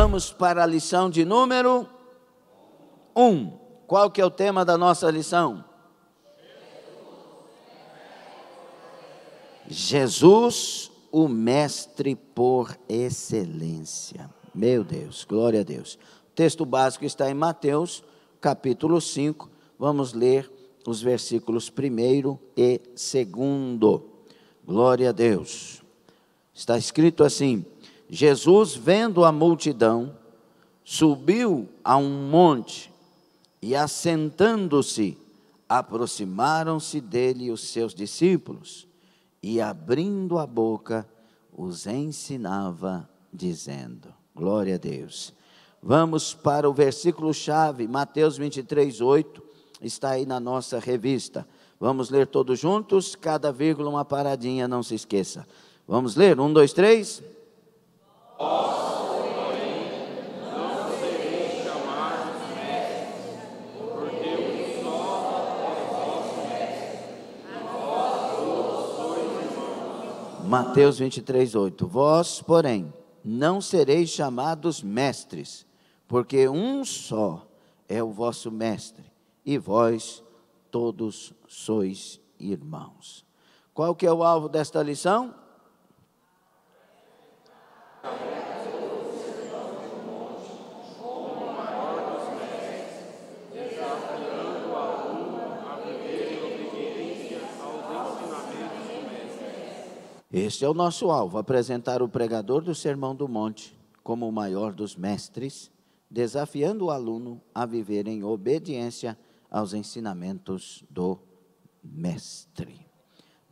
Vamos para a lição de número 1. Qual que é o tema da nossa lição? Jesus, o mestre por excelência. Meu Deus, glória a Deus. O texto básico está em Mateus, capítulo 5. Vamos ler os versículos 1 e 2. Glória a Deus. Está escrito assim: Jesus, vendo a multidão, subiu a um monte e, assentando-se, aproximaram-se dele os seus discípulos, e, abrindo a boca, os ensinava, dizendo: glória a Deus. Vamos para o versículo-chave, Mateus 23, 8, está aí na nossa revista. Vamos ler todos juntos, cada vírgula uma paradinha, não se esqueça. Vamos ler, 1, 2, 3. Mateus 23, 8. Vós, porém, não sereis chamados mestres, porque um só é o vosso mestre, e vós todos sois irmãos. Qual que é o alvo desta lição? Este é o nosso alvo, apresentar o pregador do Sermão do Monte como o maior dos mestres, desafiando o aluno a viver em obediência aos ensinamentos do mestre.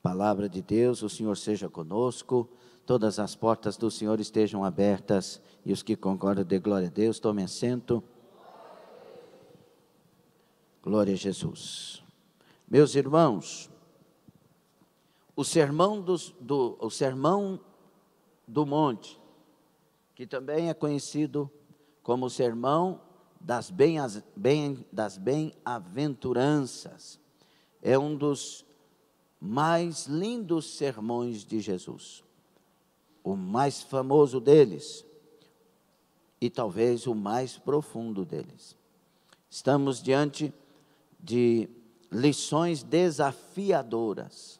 Palavra de Deus, o Senhor seja conosco, todas as portas do Senhor estejam abertas, e os que concordam de glória a Deus, tomem assento. Glória a Jesus. Meus irmãos, o sermão do monte, que também é conhecido como o sermão das bem-aventuranças, é um dos mais lindos sermões de Jesus, o mais famoso deles e talvez o mais profundo deles. Estamos diante de lições desafiadoras,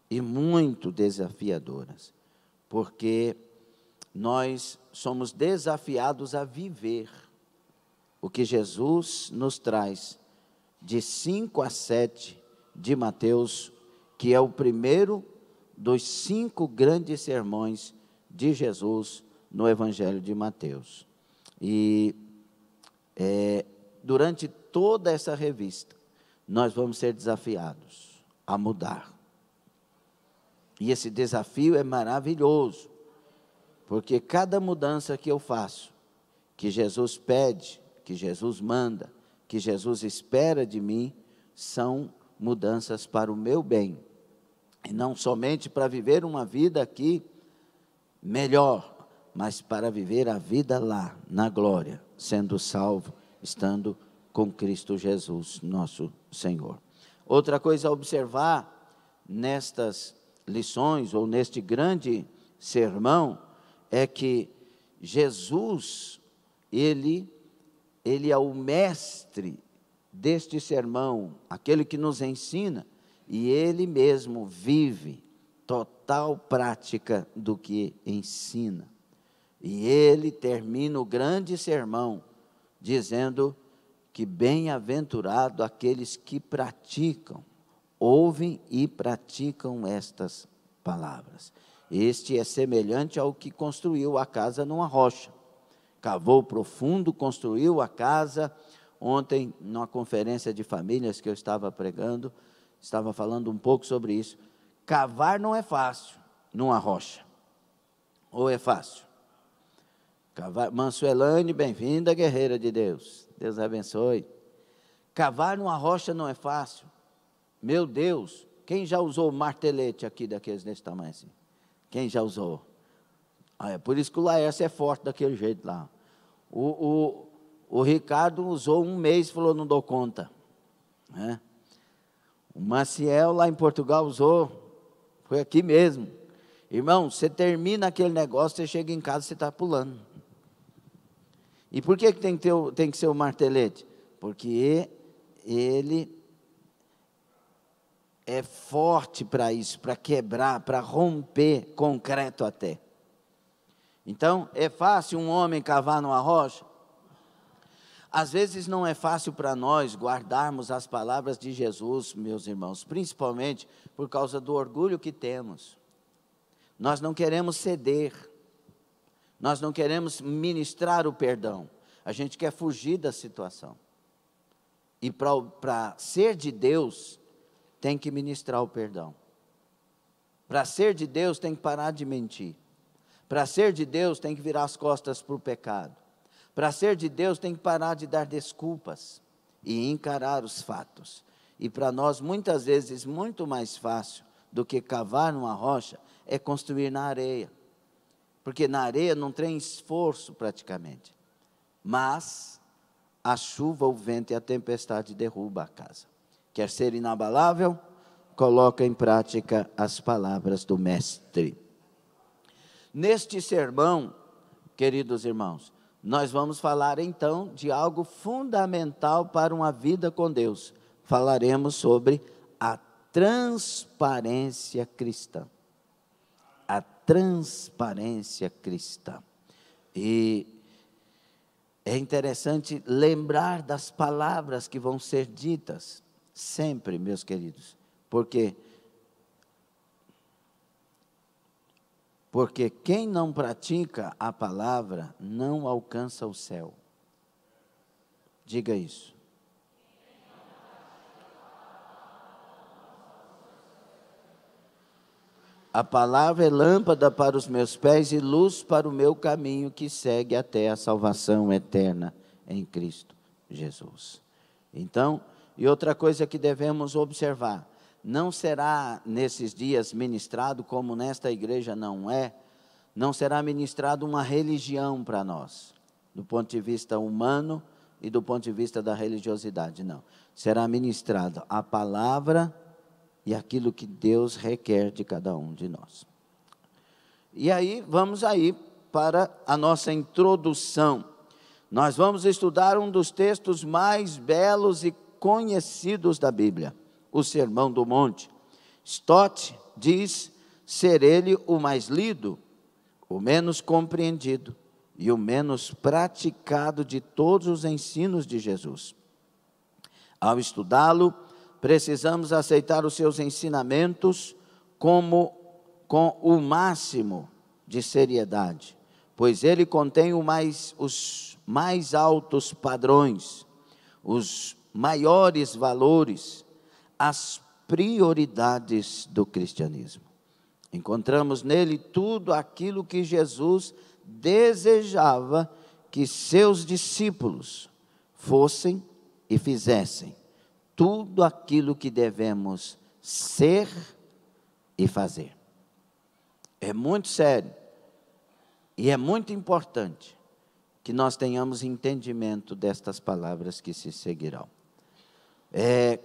e muito desafiadoras, porque nós somos desafiados a viver o que Jesus nos traz de 5 a 7 de Mateus, que é o primeiro dos 5 grandes sermões de Jesus no Evangelho de Mateus. E durante toda essa revista, nós vamos ser desafiados a mudar. E esse desafio é maravilhoso, porque cada mudança que eu faço, que Jesus pede, que Jesus manda, que Jesus espera de mim, são mudanças para o meu bem, e não somente para viver uma vida aqui melhor, mas para viver a vida lá, na glória, sendo salvo, estando com Cristo Jesus, nosso Senhor. Outra coisa a observar nestas lições, ou neste grande sermão, é que Jesus, ele é o mestre deste sermão, aquele que nos ensina, e ele mesmo vive total prática do que ensina. E ele termina o grande sermão dizendo que bem-aventurado aqueles que praticam, ouvem e praticam estas palavras. Este é semelhante ao que construiu a casa numa rocha. Cavou profundo, construiu a casa. Ontem, numa conferência de famílias que eu estava pregando, estava falando um pouco sobre isso. Cavar não é fácil numa rocha. Ou é fácil? Cavar, Mansuelane, bem-vinda, guerreira de Deus. Deus abençoe. Cavar numa rocha não é fácil. Meu Deus, quem já usou martelete aqui daqueles desse tamanho assim? Quem já usou? É por isso que o Laércio é forte daquele jeito lá. O Ricardo usou 1 mês e falou, não dou conta. O Maciel lá em Portugal usou, foi aqui mesmo. Irmão, você termina aquele negócio, você chega em casa, você está pulando. E por que tem que ser o martelete? Porque ele é forte para isso, para quebrar, para romper concreto até. Então, é fácil um homem cavar numa rocha? Às vezes não é fácil para nós guardarmos as palavras de Jesus, meus irmãos, principalmente por causa do orgulho que temos. Nós não queremos ceder, nós não queremos ministrar o perdão, a gente quer fugir da situação. E para ser de Deus, tem que ministrar o perdão. Para ser de Deus, tem que parar de mentir. Para ser de Deus, tem que virar as costas para o pecado. Para ser de Deus, tem que parar de dar desculpas e encarar os fatos. E para nós, muitas vezes, muito mais fácil do que cavar numa rocha, é construir na areia. Porque na areia não tem esforço praticamente. Mas a chuva, o vento e a tempestade derrubam a casa. Quer ser inabalável? Coloca em prática as palavras do Mestre. Neste sermão, queridos irmãos, nós vamos falar então de algo fundamental para uma vida com Deus. Falaremos sobre a transparência cristã. A transparência cristã. E é interessante lembrar das palavras que vão ser ditas sempre, meus queridos, porque quem não pratica a palavra não alcança o céu. Diga isso. A palavra é lâmpada para os meus pés e luz para o meu caminho, que segue até a salvação eterna em Cristo Jesus. Então, e outra coisa que devemos observar, não será nesses dias ministrado, como nesta igreja não será ministrado uma religião para nós, do ponto de vista humano e do ponto de vista da religiosidade, não. Será ministrado a palavra e aquilo que Deus requer de cada um de nós. E aí, vamos aí para a nossa introdução. Nós vamos estudar um dos textos mais belos e conhecidos da Bíblia, o Sermão do Monte. Stott diz ser ele o mais lido, o menos compreendido e o menos praticado de todos os ensinos de Jesus. Ao estudá-lo, precisamos aceitar os seus ensinamentos com o máximo de seriedade, pois ele contém os mais altos padrões, os maiores valores, as prioridades do cristianismo. Encontramos nele tudo aquilo que Jesus desejava que seus discípulos fossem e fizessem. Tudo aquilo que devemos ser e fazer. É muito sério e é muito importante que nós tenhamos entendimento destas palavras que se seguirão.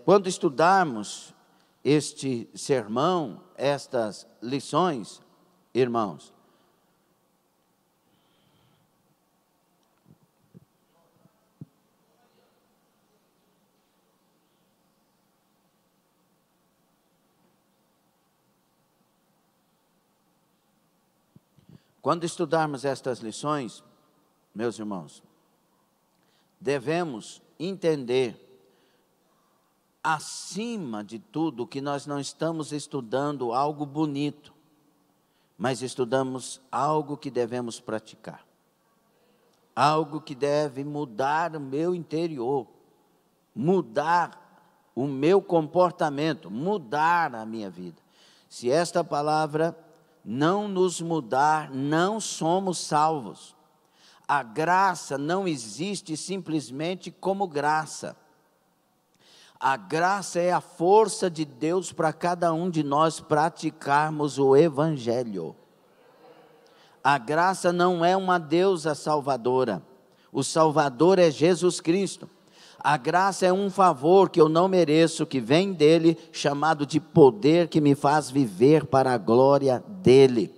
Quando estudarmos este sermão, estas lições, irmãos, quando estudarmos estas lições, meus irmãos, devemos entender, acima de tudo, que nós não estamos estudando algo bonito, mas estudamos algo que devemos praticar. Algo que deve mudar o meu interior, mudar o meu comportamento, mudar a minha vida. Se esta palavra não nos mudar, não somos salvos. A graça não existe simplesmente como graça. A graça é a força de Deus para cada um de nós praticarmos o Evangelho. A graça não é uma deusa salvadora. O Salvador é Jesus Cristo. A graça é um favor que eu não mereço, que vem dele, chamado de poder, que me faz viver para a glória dele.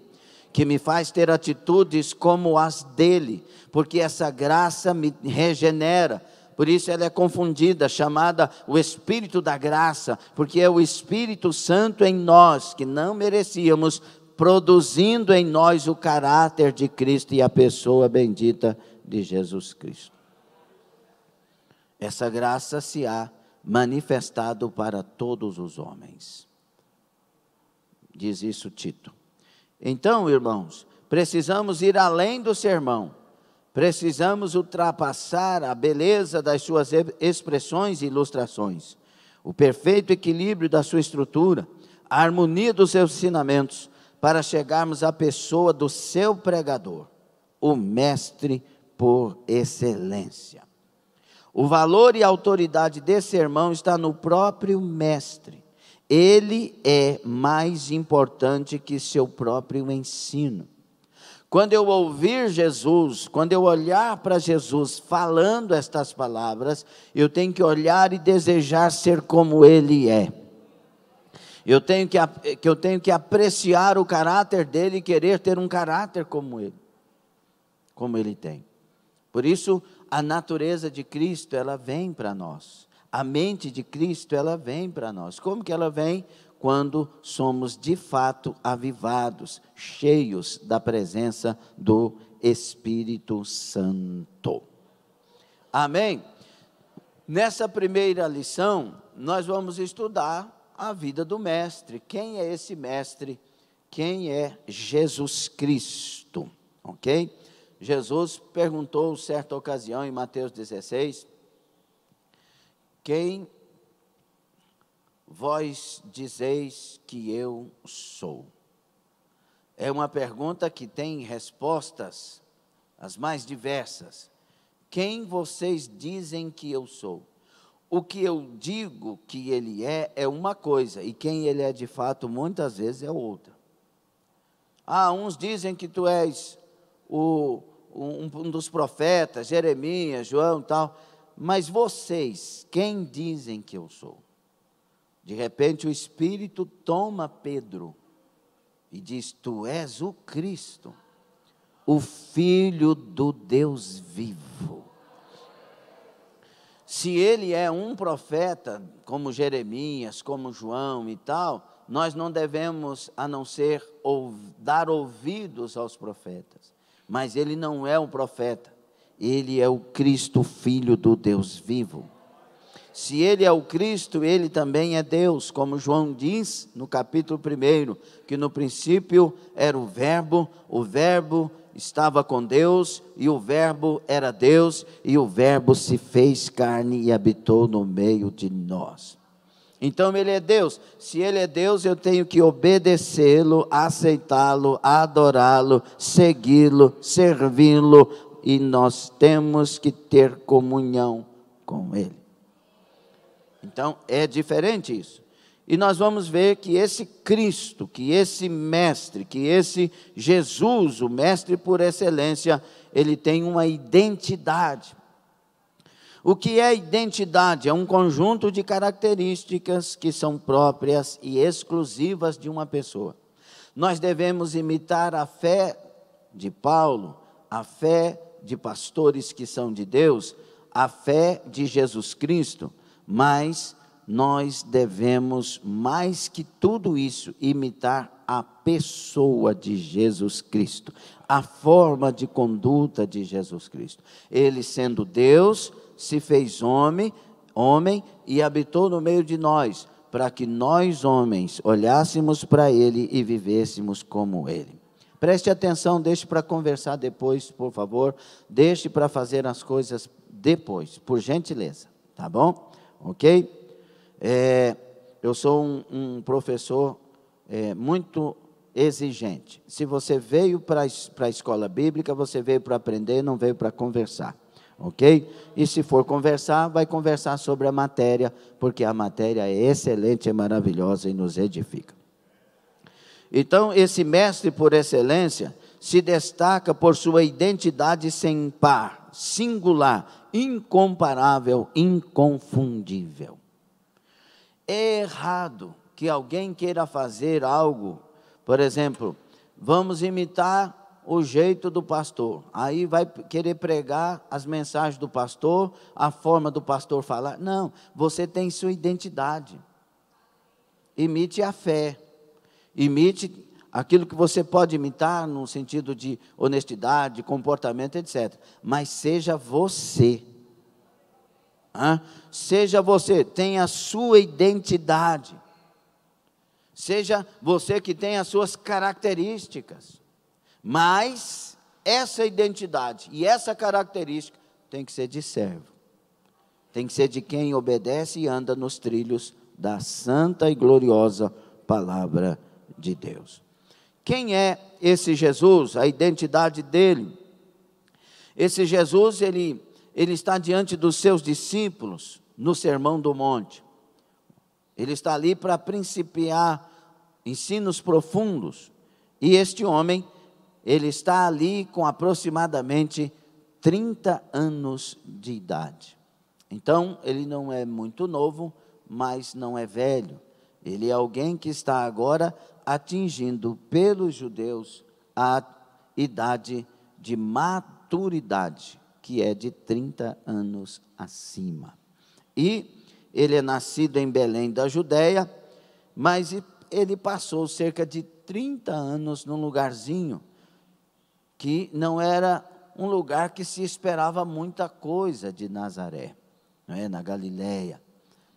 que me faz ter atitudes como as dele, porque essa graça me regenera. Por isso ela é confundida, chamada o Espírito da graça, porque é o Espírito Santo em nós, que não merecíamos, produzindo em nós o caráter de Cristo e a pessoa bendita de Jesus Cristo. Essa graça se há manifestado para todos os homens. Diz isso Tito. Então, irmãos, precisamos ir além do sermão. Precisamos ultrapassar a beleza das suas expressões e ilustrações, o perfeito equilíbrio da sua estrutura, a harmonia dos seus ensinamentos, para chegarmos à pessoa do seu pregador, o mestre por excelência. O valor e a autoridade desse sermão está no próprio mestre. Ele é mais importante que seu próprio ensino. Quando eu ouvir Jesus, quando eu olhar para Jesus falando estas palavras, eu tenho que olhar e desejar ser como Ele é. Eu tenho que apreciar o caráter dele e querer ter um caráter como Ele tem. Por isso, a natureza de Cristo, ela vem para nós. A mente de Cristo, ela vem para nós. Como que ela vem? Quando somos de fato avivados, cheios da presença do Espírito Santo. Amém? Nessa primeira lição, nós vamos estudar a vida do mestre. Quem é esse mestre? Quem é Jesus Cristo? Ok? Jesus perguntou certa ocasião em Mateus 16, quem vós dizeis que eu sou? É uma pergunta que tem respostas as mais diversas. Quem vocês dizem que eu sou? O que eu digo que ele é uma coisa, e quem ele é de fato muitas vezes é outra. Uns dizem que tu és um dos profetas, Jeremias, João e tal, mas vocês, quem dizem que eu sou? De repente o Espírito toma Pedro e diz, tu és o Cristo, o Filho do Deus vivo. Se ele é um profeta, como Jeremias, como João e tal, nós não devemos, a não ser dar ouvidos aos profetas. Mas ele não é um profeta, ele é o Cristo, Filho do Deus vivo. Se ele é o Cristo, ele também é Deus, como João diz no capítulo 1, que no princípio era o Verbo estava com Deus, e o Verbo era Deus, e o Verbo se fez carne e habitou no meio de nós. Então ele é Deus. Se ele é Deus, eu tenho que obedecê-lo, aceitá-lo, adorá-lo, segui-lo, servi-lo, e nós temos que ter comunhão com ele. Então é diferente isso. E nós vamos ver que esse Cristo, que esse mestre, que esse Jesus, o mestre por excelência, ele tem uma identidade. O que é identidade? É um conjunto de características que são próprias e exclusivas de uma pessoa. Nós devemos imitar a fé de Paulo, a fé de pastores que são de Deus, a fé de Jesus Cristo, mas nós devemos, mais que tudo isso, imitar a pessoa de Jesus Cristo, a forma de conduta de Jesus Cristo. Ele, sendo Deus, se fez homem e habitou no meio de nós, para que nós, homens, olhássemos para ele e vivêssemos como ele. Preste atenção, deixe para conversar depois, por favor, deixe para fazer as coisas depois, por gentileza, tá bom? Ok? Eu sou um professor muito exigente. Se você veio para a escola bíblica, você veio para aprender, não veio para conversar. Ok? E se for conversar, vai conversar sobre a matéria, porque a matéria é excelente, é maravilhosa e nos edifica. Então, esse mestre por excelência se destaca por sua identidade sem par, singular, incomparável, inconfundível. É errado que alguém queira fazer algo, por exemplo, vamos imitar o jeito do pastor. Aí vai querer pregar as mensagens do pastor, a forma do pastor falar. Não, você tem sua identidade. Imite a fé. Imite aquilo que você pode imitar no sentido de honestidade, comportamento, etc. Mas seja você. Seja você, tenha a sua identidade. Seja você que tem as suas características. Mas essa identidade e essa característica tem que ser de servo. Tem que ser de quem obedece e anda nos trilhos da santa e gloriosa palavra de Deus. Quem é esse Jesus? A identidade dele. Esse Jesus, ele está diante dos seus discípulos no Sermão do Monte. Ele está ali para principiar ensinos profundos. E este homem, ele está ali com aproximadamente 30 anos de idade. Então, ele não é muito novo, mas não é velho. Ele é alguém que está agora atingindo pelos judeus a idade de maturidade, que é de 30 anos acima. E ele é nascido em Belém da Judéia, mas ele passou cerca de 30 anos num lugarzinho que não era um lugar que se esperava muita coisa de Nazaré, não é? Na Galileia.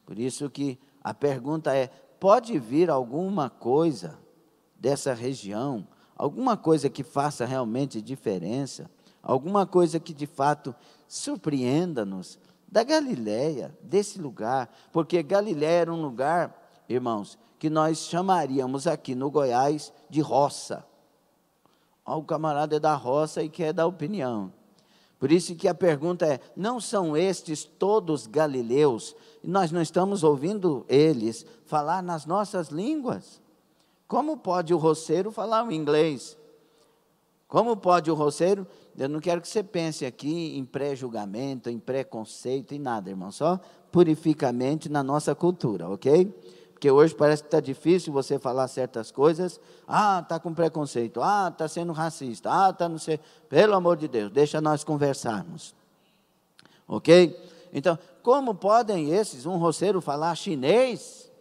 Por isso que a pergunta é, pode vir alguma coisa dessa região, alguma coisa que faça realmente diferença, alguma coisa que de fato surpreenda-nos, da Galileia, desse lugar, porque Galileia era um lugar, irmãos, que nós chamaríamos aqui no Goiás de roça. O camarada é da roça e quer dar opinião. Por isso que a pergunta é, não são estes todos galileus? E nós não estamos ouvindo eles falar nas nossas línguas? Como pode o roceiro falar o inglês? Como pode o roceiro? Eu não quero que você pense aqui em pré-julgamento, em preconceito, em nada, irmão. Só purifica a mente na nossa cultura, ok? Porque hoje parece que está difícil você falar certas coisas. Está com preconceito. Está sendo racista. Está não sei. Pelo amor de Deus, deixa nós conversarmos. Ok? Então, como podem um roceiro falar chinês?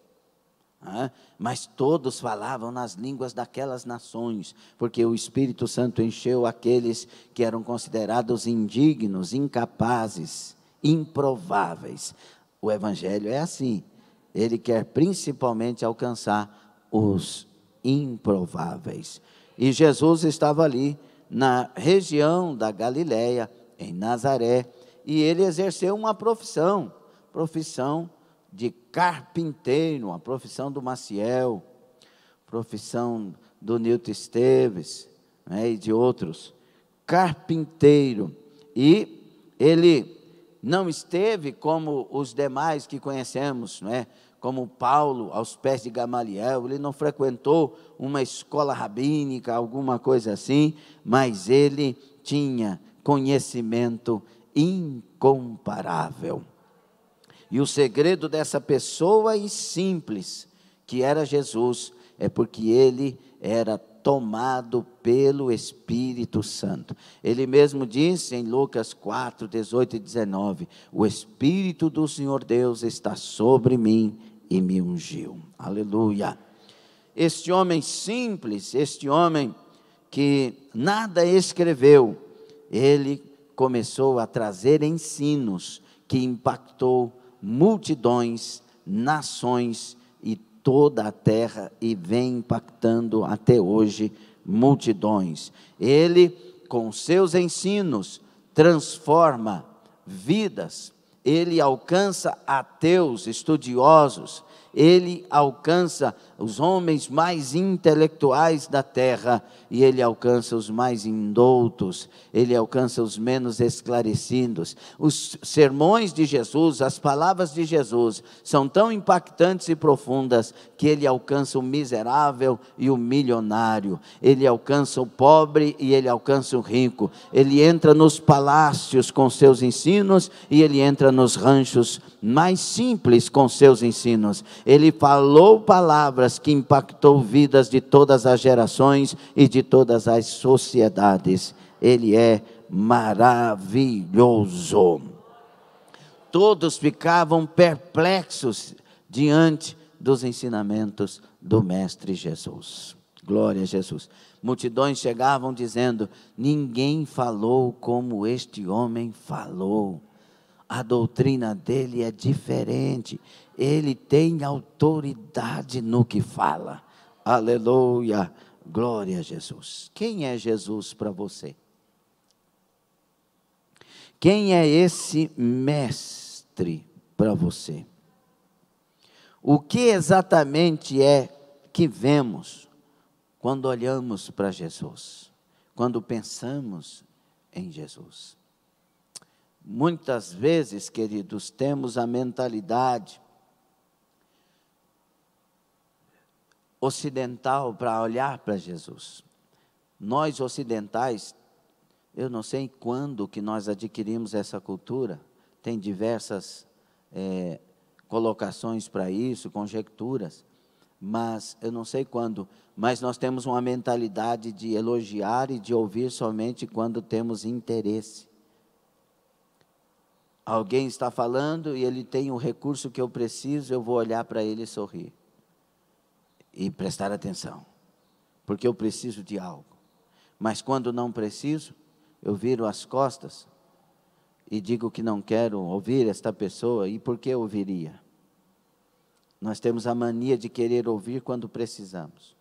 Mas todos falavam nas línguas daquelas nações, porque o Espírito Santo encheu aqueles que eram considerados indignos, incapazes, improváveis. O Evangelho é assim. Ele quer principalmente alcançar os improváveis. E Jesus estava ali na região da Galileia, em Nazaré, e ele exerceu uma profissão de carpinteiro, a profissão do Maciel, profissão do Nilton Esteves, e de outros, carpinteiro. E ele não esteve como os demais que conhecemos, como Paulo, aos pés de Gamaliel. Ele não frequentou uma escola rabínica, alguma coisa assim, mas ele tinha conhecimento incomparável. E o segredo dessa pessoa simples, que era Jesus, é porque ele era tomado pelo Espírito Santo. Ele mesmo disse em Lucas 4, 18 e 19, o Espírito do Senhor Deus está sobre mim e me ungiu. Aleluia. Este homem simples, este homem que nada escreveu, ele começou a trazer ensinos que impactou multidões, nações e toda a terra, e vem impactando até hoje multidões. Ele, com seus ensinos, transforma vidas. Ele alcança ateus, estudiosos. Ele alcança os homens mais intelectuais da terra, e ele alcança os mais indoutos, ele alcança os menos esclarecidos. Os sermões de Jesus, as palavras de Jesus, são tão impactantes e profundas, que ele alcança o miserável e o milionário, ele alcança o pobre e ele alcança o rico, ele entra nos palácios com seus ensinos, e ele entra nos ranchos mais simples com seus ensinos. Ele falou palavras que impactou vidas de todas as gerações e de todas as sociedades. Ele é maravilhoso. Todos ficavam perplexos diante dos ensinamentos do Mestre Jesus. Glória a Jesus. Multidões chegavam dizendo: ninguém falou como este homem falou. A doutrina dele é diferente. Ele tem autoridade no que fala. Aleluia. Glória a Jesus. Quem é Jesus para você? Quem é esse mestre para você? O que exatamente é que vemos quando olhamos para Jesus, quando pensamos em Jesus? Muitas vezes, queridos, temos a mentalidade ocidental para olhar para Jesus. Nós ocidentais, eu não sei quando que nós adquirimos essa cultura, tem diversas colocações para isso, conjecturas, mas eu não sei quando, mas nós temos uma mentalidade de elogiar e de ouvir somente quando temos interesse. Alguém está falando e ele tem o recurso que eu preciso, eu vou olhar para ele e sorrir. E prestar atenção, porque eu preciso de algo. Mas quando não preciso, eu viro as costas e digo que não quero ouvir esta pessoa. E por que ouviria? Nós temos a mania de querer ouvir quando precisamos,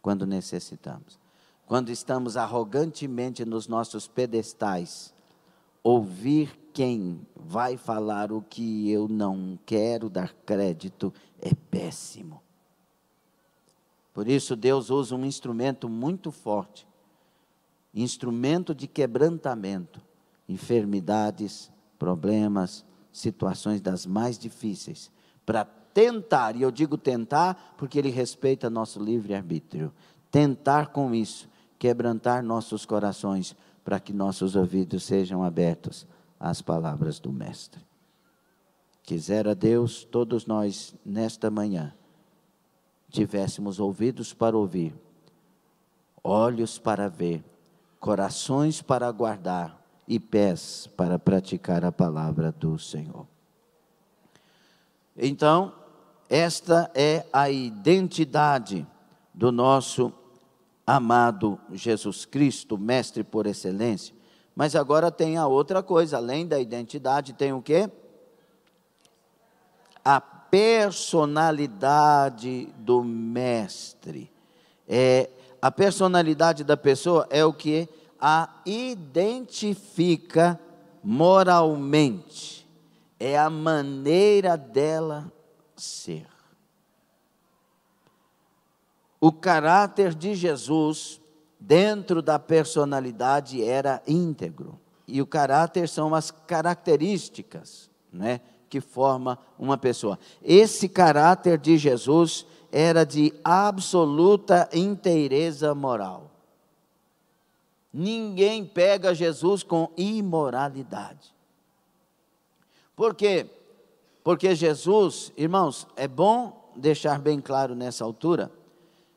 quando necessitamos. Quando estamos arrogantemente nos nossos pedestais, ouvir quem vai falar o que eu não quero dar crédito é péssimo. Por isso Deus usa um instrumento muito forte, instrumento de quebrantamento, enfermidades, problemas, situações das mais difíceis, para tentar, e eu digo tentar porque Ele respeita nosso livre-arbítrio, tentar com isso, quebrantar nossos corações, para que nossos ouvidos sejam abertos às palavras do Mestre. Quisera Deus, todos nós, nesta manhã, tivéssemos ouvidos para ouvir, olhos para ver, corações para guardar e pés para praticar a palavra do Senhor. Então, esta é a identidade do nosso amado Jesus Cristo, mestre por excelência. Mas agora tem a outra coisa, além da identidade, tem o quê? A personalidade do mestre. A personalidade da pessoa é o que a identifica moralmente. É a maneira dela ser. O caráter de Jesus, dentro da personalidade, era íntegro. E o caráter são as características, né, que forma uma pessoa. Esse caráter de Jesus era de absoluta inteireza moral. Ninguém pega Jesus com imoralidade. Por quê? Porque Jesus, irmãos, é bom deixar bem claro nessa altura,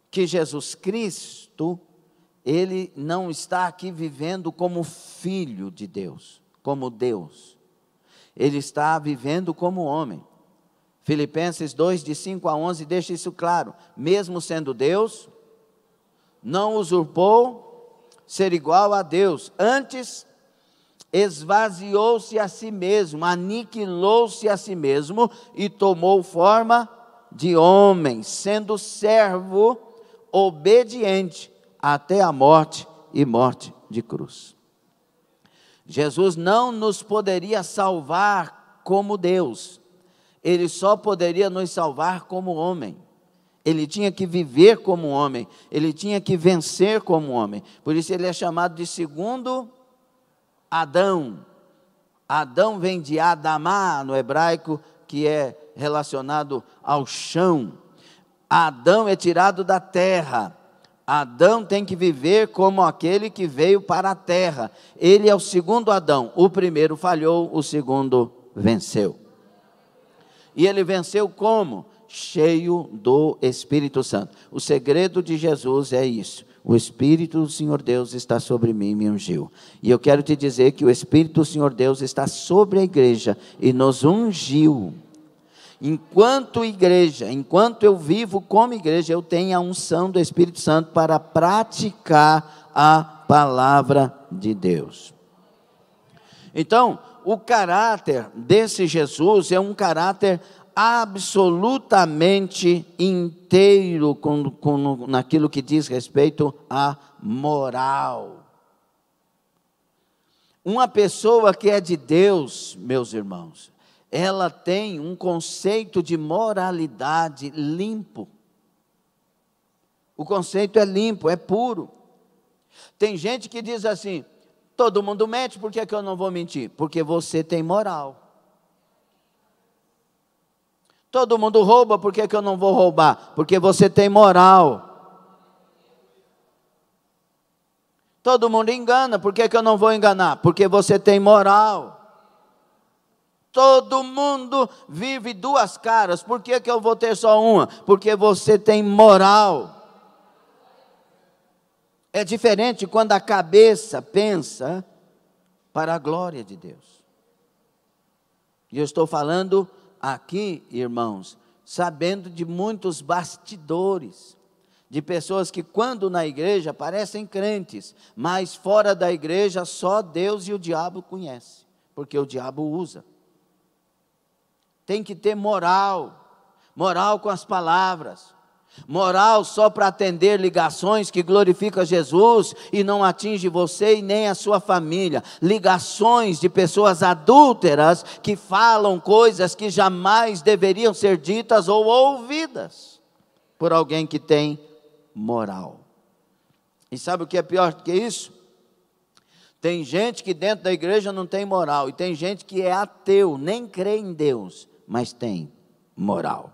que Jesus Cristo, Ele não está aqui vivendo como filho de Deus, como Deus. Ele está vivendo como homem. Filipenses 2, de 5 a 11, deixa isso claro. Mesmo sendo Deus, não usurpou ser igual a Deus. Antes, esvaziou-se a si mesmo, aniquilou-se a si mesmo e tomou forma de homem, sendo servo obediente até a morte e morte de cruz. Jesus não nos poderia salvar como Deus, Ele só poderia nos salvar como homem. Ele tinha que viver como homem, Ele tinha que vencer como homem. Por isso Ele é chamado de segundo Adão. Adão vem de Adamá, no hebraico, que é relacionado ao chão. Adão é tirado da terra. Adão tem que viver como aquele que veio para a terra. Ele é o segundo Adão. O primeiro falhou, o segundo venceu. E ele venceu como? cheio do Espírito Santo. O segredo de Jesus é isso. O Espírito do Senhor Deus está sobre mim e me ungiu. E eu quero te dizer que o Espírito do Senhor Deus está sobre a igreja e nos ungiu. Enquanto igreja, enquanto eu vivo como igreja, eu tenho a unção do Espírito Santo para praticar a palavra de Deus. Então, o caráter desse Jesus é um caráter absolutamente inteiro naquilo que diz respeito à moral. Uma pessoa que é de Deus, meus irmãos, ela tem um conceito de moralidade limpo. O conceito é limpo, é puro. Tem gente que diz assim: todo mundo mente, por que eu não vou mentir? Porque você tem moral. Todo mundo rouba, por que eu não vou roubar? Porque você tem moral. Todo mundo engana, por que eu não vou enganar? Porque você tem moral. Todo mundo vive duas caras, por que eu vou ter só uma? Porque você tem moral. É diferente quando a cabeça pensa para a glória de Deus. E eu estou falando aqui, irmãos, sabendo de muitos bastidores, de pessoas que quando na igreja parecem crentes, mas fora da igreja só Deus e o diabo conhecem, porque o diabo usa. Tem que ter moral, moral com as palavras, moral só para atender ligações que glorificam Jesus e não atinge você e nem a sua família, ligações de pessoas adúlteras que falam coisas que jamais deveriam ser ditas ou ouvidas por alguém que tem moral. E sabe o que é pior do que isso? Tem gente que dentro da igreja não tem moral, e tem gente que é ateu, nem crê em Deus, mas tem moral.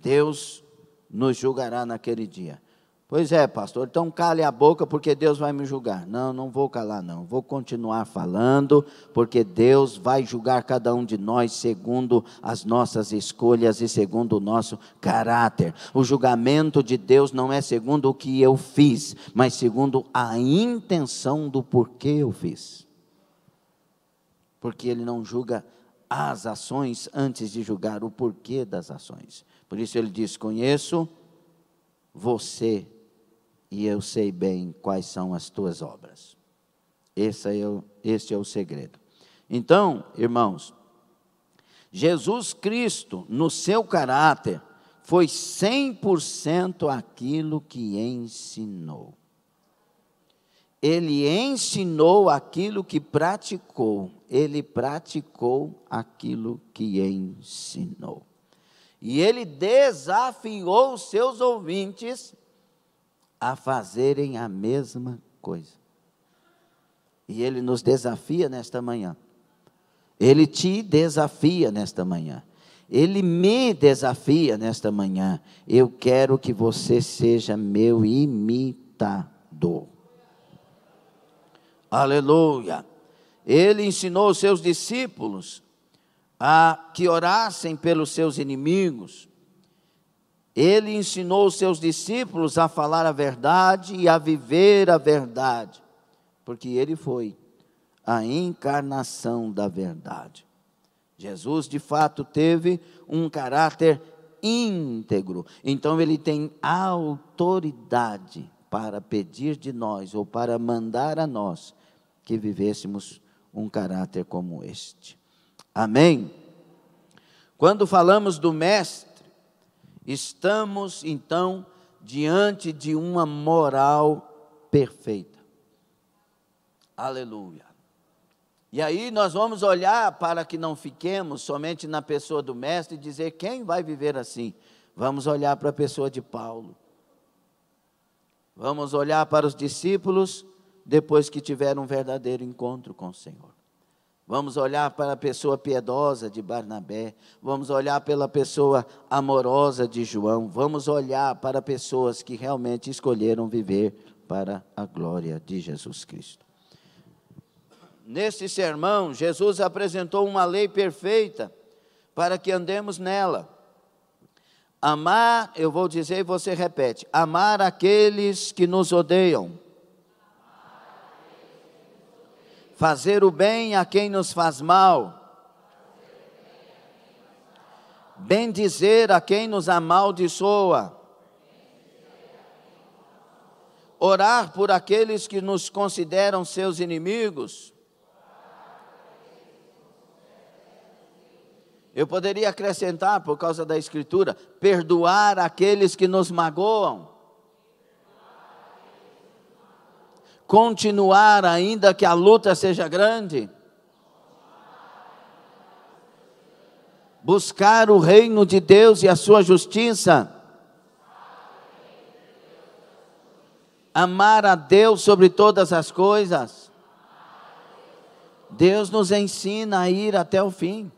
Deus nos julgará naquele dia. Pois é, pastor, então cale a boca porque Deus vai me julgar. Não, não vou calar não, vou continuar falando, porque Deus vai julgar cada um de nós segundo as nossas escolhas e segundo o nosso caráter. O julgamento de Deus não é segundo o que eu fiz, mas segundo a intenção do porquê eu fiz. Porque Ele não julga as ações antes de julgar o porquê das ações. Por isso Ele diz: conheço você e eu sei bem quais são as tuas obras. Este é o segredo. Então, irmãos, Jesus Cristo, no seu caráter, foi 100% aquilo que ensinou. Ele ensinou aquilo que praticou. Ele praticou aquilo que ensinou. E ele desafiou os seus ouvintes a fazerem a mesma coisa. E ele nos desafia nesta manhã. Ele te desafia nesta manhã. Ele me desafia nesta manhã. Eu quero que você seja meu imitador. Aleluia. Ele ensinou os seus discípulos a que orassem pelos seus inimigos. Ele ensinou os seus discípulos a falar a verdade e a viver a verdade, porque ele foi a encarnação da verdade. Jesus, de fato, teve um caráter íntegro, então ele tem autoridade para pedir de nós, ou para mandar a nós, que vivêssemos um caráter como este. Amém? Quando falamos do Mestre, estamos então diante de uma moral perfeita. Aleluia. E aí nós vamos olhar para que não fiquemos somente na pessoa do Mestre e dizer: quem vai viver assim? Vamos olhar para a pessoa de Paulo. Vamos olhar para os discípulos depois que tiveram um verdadeiro encontro com o Senhor. Vamos olhar para a pessoa piedosa de Barnabé. Vamos olhar pela pessoa amorosa de João. Vamos olhar para pessoas que realmente escolheram viver para a glória de Jesus Cristo. Neste sermão, Jesus apresentou uma lei perfeita para que andemos nela. Amar, eu vou dizer e você repete. Amar aqueles que nos odeiam. Fazer o bem a quem nos faz mal. Bendizer a quem nos amaldiçoa. Orar por aqueles que nos consideram seus inimigos. Eu poderia acrescentar, por causa da Escritura, perdoar aqueles que nos magoam. Continuar ainda que a luta seja grande. Buscar o reino de Deus e a sua justiça. Amar a Deus sobre todas as coisas. Deus nos ensina a ir até o fim.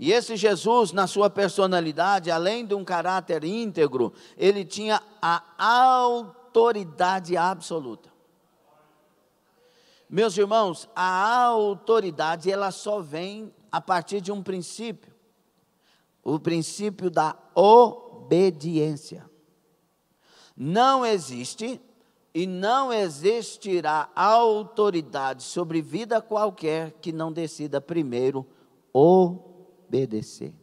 E esse Jesus, na sua personalidade, além de um caráter íntegro, ele tinha a autoridade absoluta. Meus irmãos, a autoridade, ela só vem a partir de um princípio. O princípio da obediência. Não existe e não existirá autoridade sobre vida qualquer que não decida primeiro obedecer.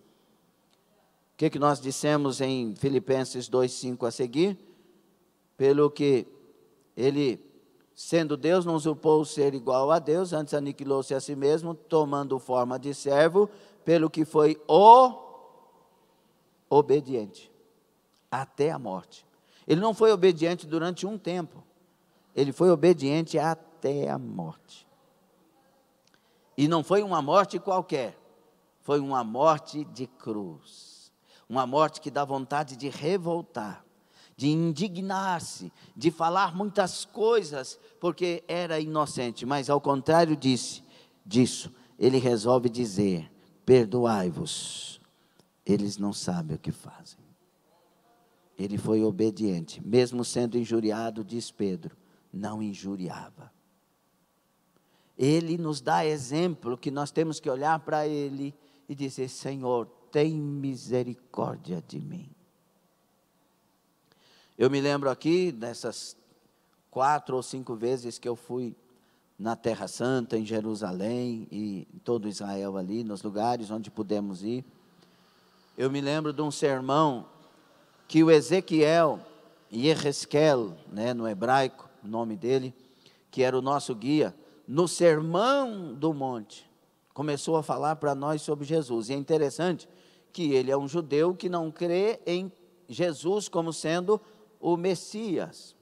O que nós dissemos em Filipenses 2:5 a seguir? Pelo que ele, sendo Deus, não usurpou o ser igual a Deus, antes aniquilou-se a si mesmo, tomando forma de servo, pelo que foi obediente, até a morte. Ele não foi obediente durante um tempo, ele foi obediente até a morte. E não foi uma morte qualquer, foi uma morte de cruz, uma morte que dá vontade de revoltar, de indignar-se, de falar muitas coisas, porque era inocente, mas ao contrário disso, ele resolve dizer: perdoai-vos, eles não sabem o que fazem. Ele foi obediente, mesmo sendo injuriado, diz Pedro, não injuriava. Ele nos dá exemplo que nós temos que olhar para ele e dizer: Senhor, tem misericórdia de mim. Eu me lembro aqui dessas 4 ou 5 vezes que eu fui na Terra Santa, em Jerusalém e em todo Israel ali, nos lugares onde pudemos ir. Eu me lembro de um sermão que o Ezequiel, Yehezkel, no hebraico, o nome dele, que era o nosso guia, no Sermão do Monte, começou a falar para nós sobre Jesus. E é interessante que ele é um judeu que não crê em Jesus como sendo o Messias.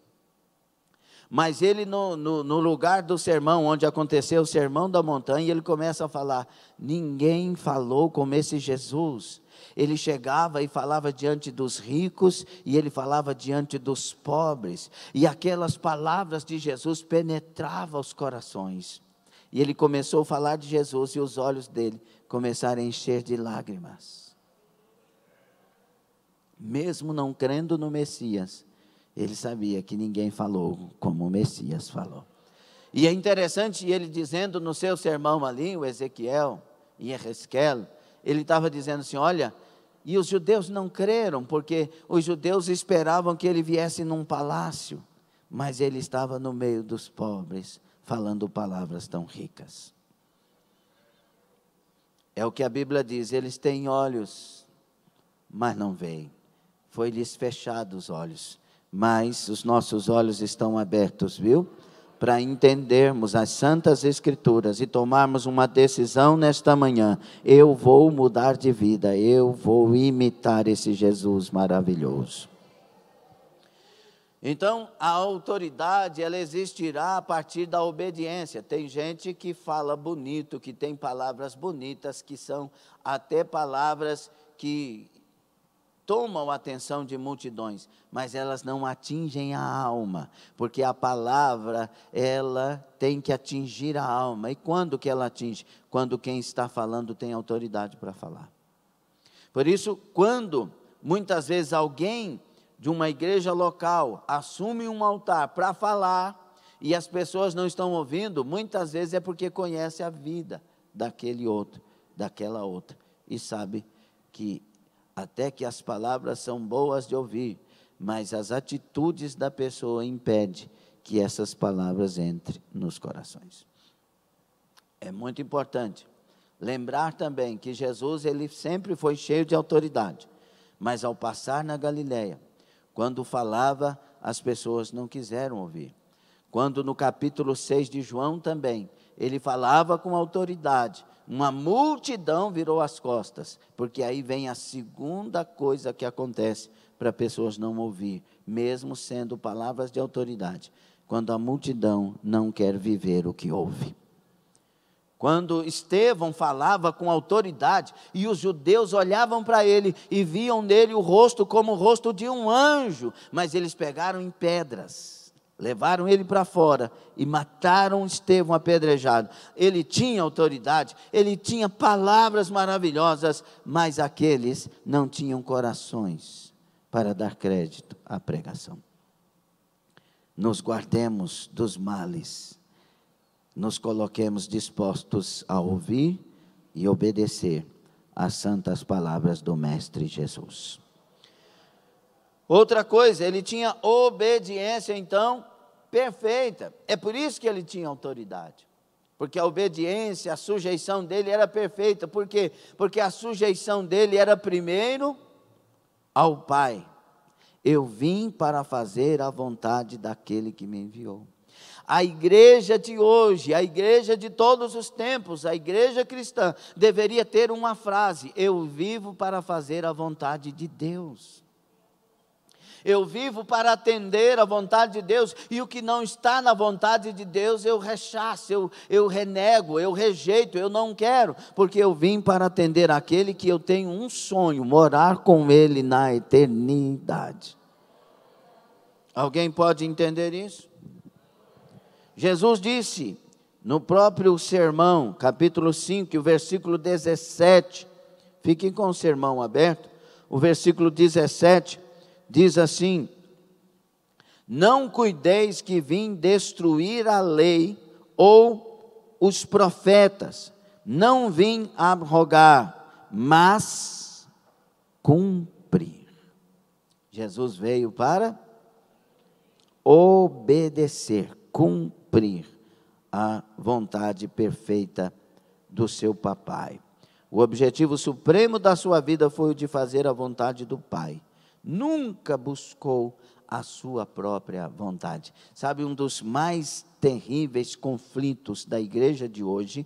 Mas ele no lugar do sermão, onde aconteceu o sermão da montanha, ele começa a falar: ninguém falou como esse Jesus. Ele chegava e falava diante dos ricos, e ele falava diante dos pobres, e aquelas palavras de Jesus penetravam os corações. E ele começou a falar de Jesus, e os olhos dele começaram a encher de lágrimas. Mesmo não crendo no Messias, ele sabia que ninguém falou como o Messias falou. E é interessante ele dizendo no seu sermão ali, o Ezequiel, Yehezkel, ele estava dizendo assim: olha, e os judeus não creram, porque os judeus esperavam que ele viesse num palácio, mas ele estava no meio dos pobres, falando palavras tão ricas. É o que a Bíblia diz: eles têm olhos, mas não veem. Foi-lhes fechados os olhos, mas os nossos olhos estão abertos, viu? Para entendermos as Santas Escrituras e tomarmos uma decisão nesta manhã: eu vou mudar de vida, eu vou imitar esse Jesus maravilhoso. Então, a autoridade, ela existirá a partir da obediência. Tem gente que fala bonito, que tem palavras bonitas, que são até palavras que tomam a atenção de multidões, mas elas não atingem a alma, porque a palavra, ela tem que atingir a alma. E quando que ela atinge? Quando quem está falando tem autoridade para falar. Por isso, quando muitas vezes alguém de uma igreja local assume um altar para falar, e as pessoas não estão ouvindo, muitas vezes é porque conhece a vida daquele outro, daquela outra, e sabe que até que as palavras são boas de ouvir, mas as atitudes da pessoa impedem que essas palavras entrem nos corações. É muito importante lembrar também que Jesus, ele sempre foi cheio de autoridade, mas ao passar na Galileia, quando falava, as pessoas não quiseram ouvir. Quando no capítulo 6 de João também, ele falava com autoridade, uma multidão virou as costas, porque aí vem a segunda coisa que acontece para pessoas não ouvir, mesmo sendo palavras de autoridade, quando a multidão não quer viver o que ouve. Quando Estevão falava com autoridade e os judeus olhavam para ele e viam nele o rosto como o rosto de um anjo, mas eles pegaram em pedras, levaram ele para fora e mataram Estevão apedrejado. Ele tinha autoridade, ele tinha palavras maravilhosas, mas aqueles não tinham corações para dar crédito à pregação. Nos guardemos dos males, nos coloquemos dispostos a ouvir e obedecer às santas palavras do Mestre Jesus. Outra coisa, ele tinha obediência, então, perfeita. É por isso que ele tinha autoridade. Porque a obediência, a sujeição dele era perfeita. Por quê? Porque a sujeição dele era primeiro ao Pai. Eu vim para fazer a vontade daquele que me enviou. A igreja de hoje, a igreja de todos os tempos, a igreja cristã, deveria ter uma frase: eu vivo para fazer a vontade de Deus. Eu vivo para atender a vontade de Deus, e o que não está na vontade de Deus, eu rechaço, eu renego, eu rejeito, eu não quero, porque eu vim para atender aquele que eu tenho um sonho, morar com Ele na eternidade. Alguém pode entender isso? Jesus disse, no próprio sermão, capítulo 5, o versículo 17, fiquem com o sermão aberto, o versículo 17, diz assim: não cuideis que vim destruir a lei ou os profetas, não vim abrogar, mas cumprir. Jesus veio para obedecer, cumprir a vontade perfeita do seu papai. O objetivo supremo da sua vida foi o de fazer a vontade do Pai. Nunca buscou a sua própria vontade. Sabe, um dos mais terríveis conflitos da igreja de hoje,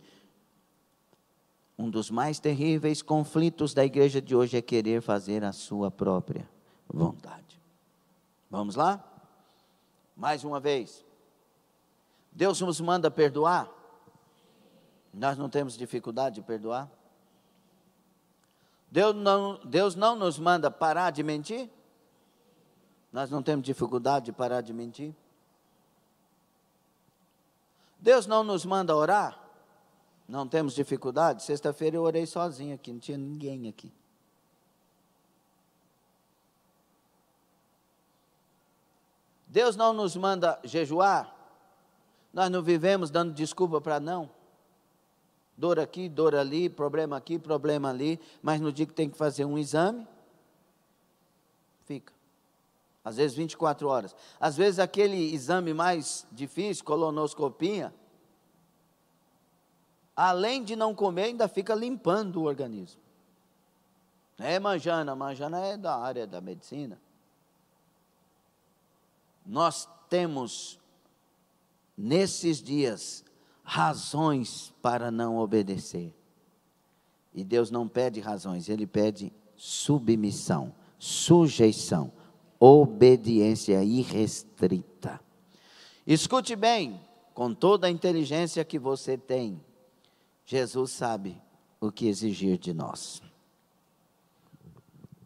é querer fazer a sua própria vontade. Vamos lá? Mais uma vez. Deus nos manda perdoar? Nós não temos dificuldade de perdoar? Deus não nos manda parar de mentir? Nós não temos dificuldade de parar de mentir? Deus não nos manda orar? Não temos dificuldade? Sexta-feira eu orei sozinho aqui, não tinha ninguém aqui. Deus não nos manda jejuar? Nós não vivemos dando desculpa para não. Dor aqui, dor ali, problema aqui, problema ali, mas no dia que tem que fazer um exame, fica. Às vezes 24 horas. Às vezes aquele exame mais difícil, colonoscopia, além de não comer, ainda fica limpando o organismo. Manjana é da área da medicina. Nós temos, nesses dias, razões para não obedecer. E Deus não pede razões, Ele pede submissão, sujeição, obediência irrestrita. Escute bem, com toda a inteligência que você tem, Jesus sabe o que exigir de nós.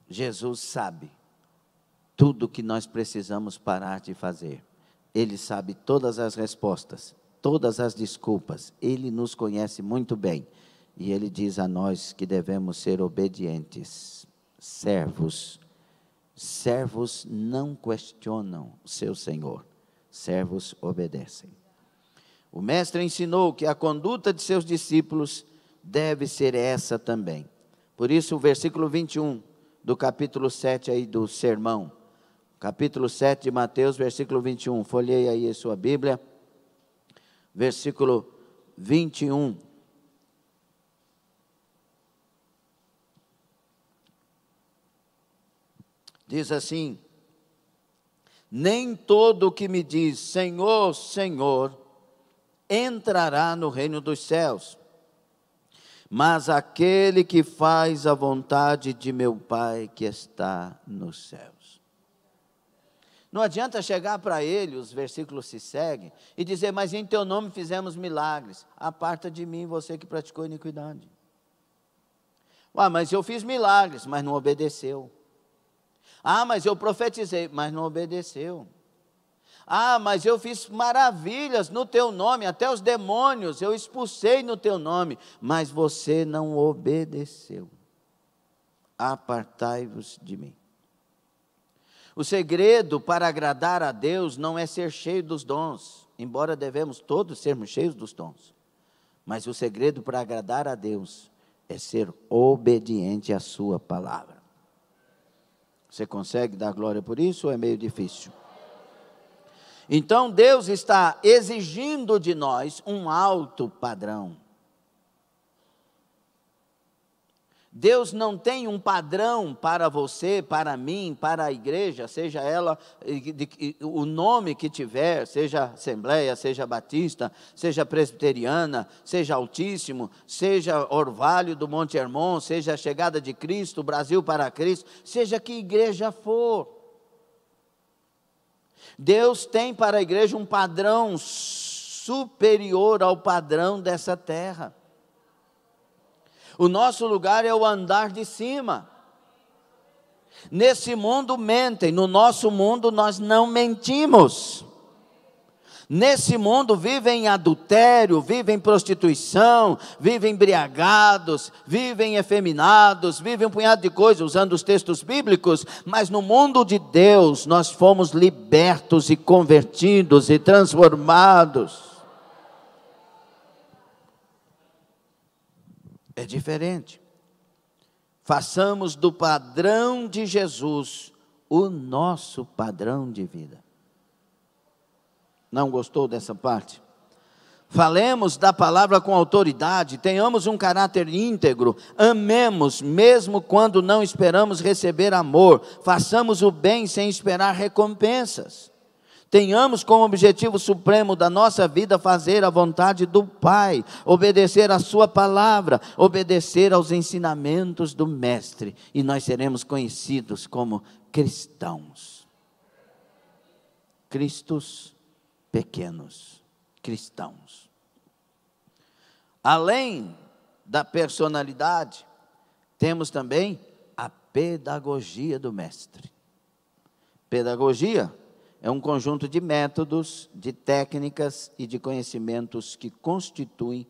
Jesus sabe tudo o que nós precisamos parar de fazer. Ele sabe todas as respostas, todas as desculpas. Ele nos conhece muito bem. E Ele diz a nós que devemos ser obedientes, servos. Servos não questionam o seu Senhor, servos obedecem. O Mestre ensinou que a conduta de seus discípulos deve ser essa também. Por isso o versículo 21 do capítulo 7 aí do sermão. Capítulo 7 de Mateus, versículo 21. Folheie aí a sua Bíblia. Versículo 21. Diz assim: nem todo o que me diz Senhor, Senhor, entrará no reino dos céus, mas aquele que faz a vontade de meu Pai que está nos céus. Não adianta chegar para ele, os versículos se seguem, e dizer, mas em teu nome fizemos milagres. Aparta de mim você que praticou iniquidade. Mas eu fiz milagres, mas não obedeceu. Mas eu profetizei, mas não obedeceu. Mas eu fiz maravilhas no teu nome, até os demônios eu expulsei no teu nome, mas você não obedeceu. Apartai-vos de mim. O segredo para agradar a Deus não é ser cheio dos dons, embora devemos todos sermos cheios dos dons. Mas o segredo para agradar a Deus é ser obediente à sua palavra. Você consegue dar glória por isso ou é meio difícil? Então Deus está exigindo de nós um alto padrão. Deus não tem um padrão para você, para mim, para a igreja, seja ela o nome que tiver, seja Assembleia, seja Batista, seja Presbiteriana, seja Altíssimo, seja Orvalho do Monte Hermon, seja a Chegada de Cristo, Brasil para Cristo, seja que igreja for. Deus tem para a igreja um padrão superior ao padrão dessa terra. O nosso lugar é o andar de cima. Nesse mundo mentem, no nosso mundo nós não mentimos. Nesse mundo vivem em adultério, vivem em prostituição, vivem embriagados, vivem efeminados, vivem um punhado de coisas, usando os textos bíblicos, mas no mundo de Deus nós fomos libertos e convertidos e transformados. É diferente. Façamos do padrão de Jesus o nosso padrão de vida. Não gostou dessa parte? Falemos da palavra com autoridade, tenhamos um caráter íntegro, amemos mesmo quando não esperamos receber amor, façamos o bem sem esperar recompensas. Tenhamos como objetivo supremo da nossa vida fazer a vontade do Pai, obedecer a sua palavra, obedecer aos ensinamentos do Mestre, e nós seremos conhecidos como cristãos. Cristos pequenos, cristãos. Além da personalidade, temos também a pedagogia do Mestre. Pedagogia é um conjunto de métodos, de técnicas e de conhecimentos que constituem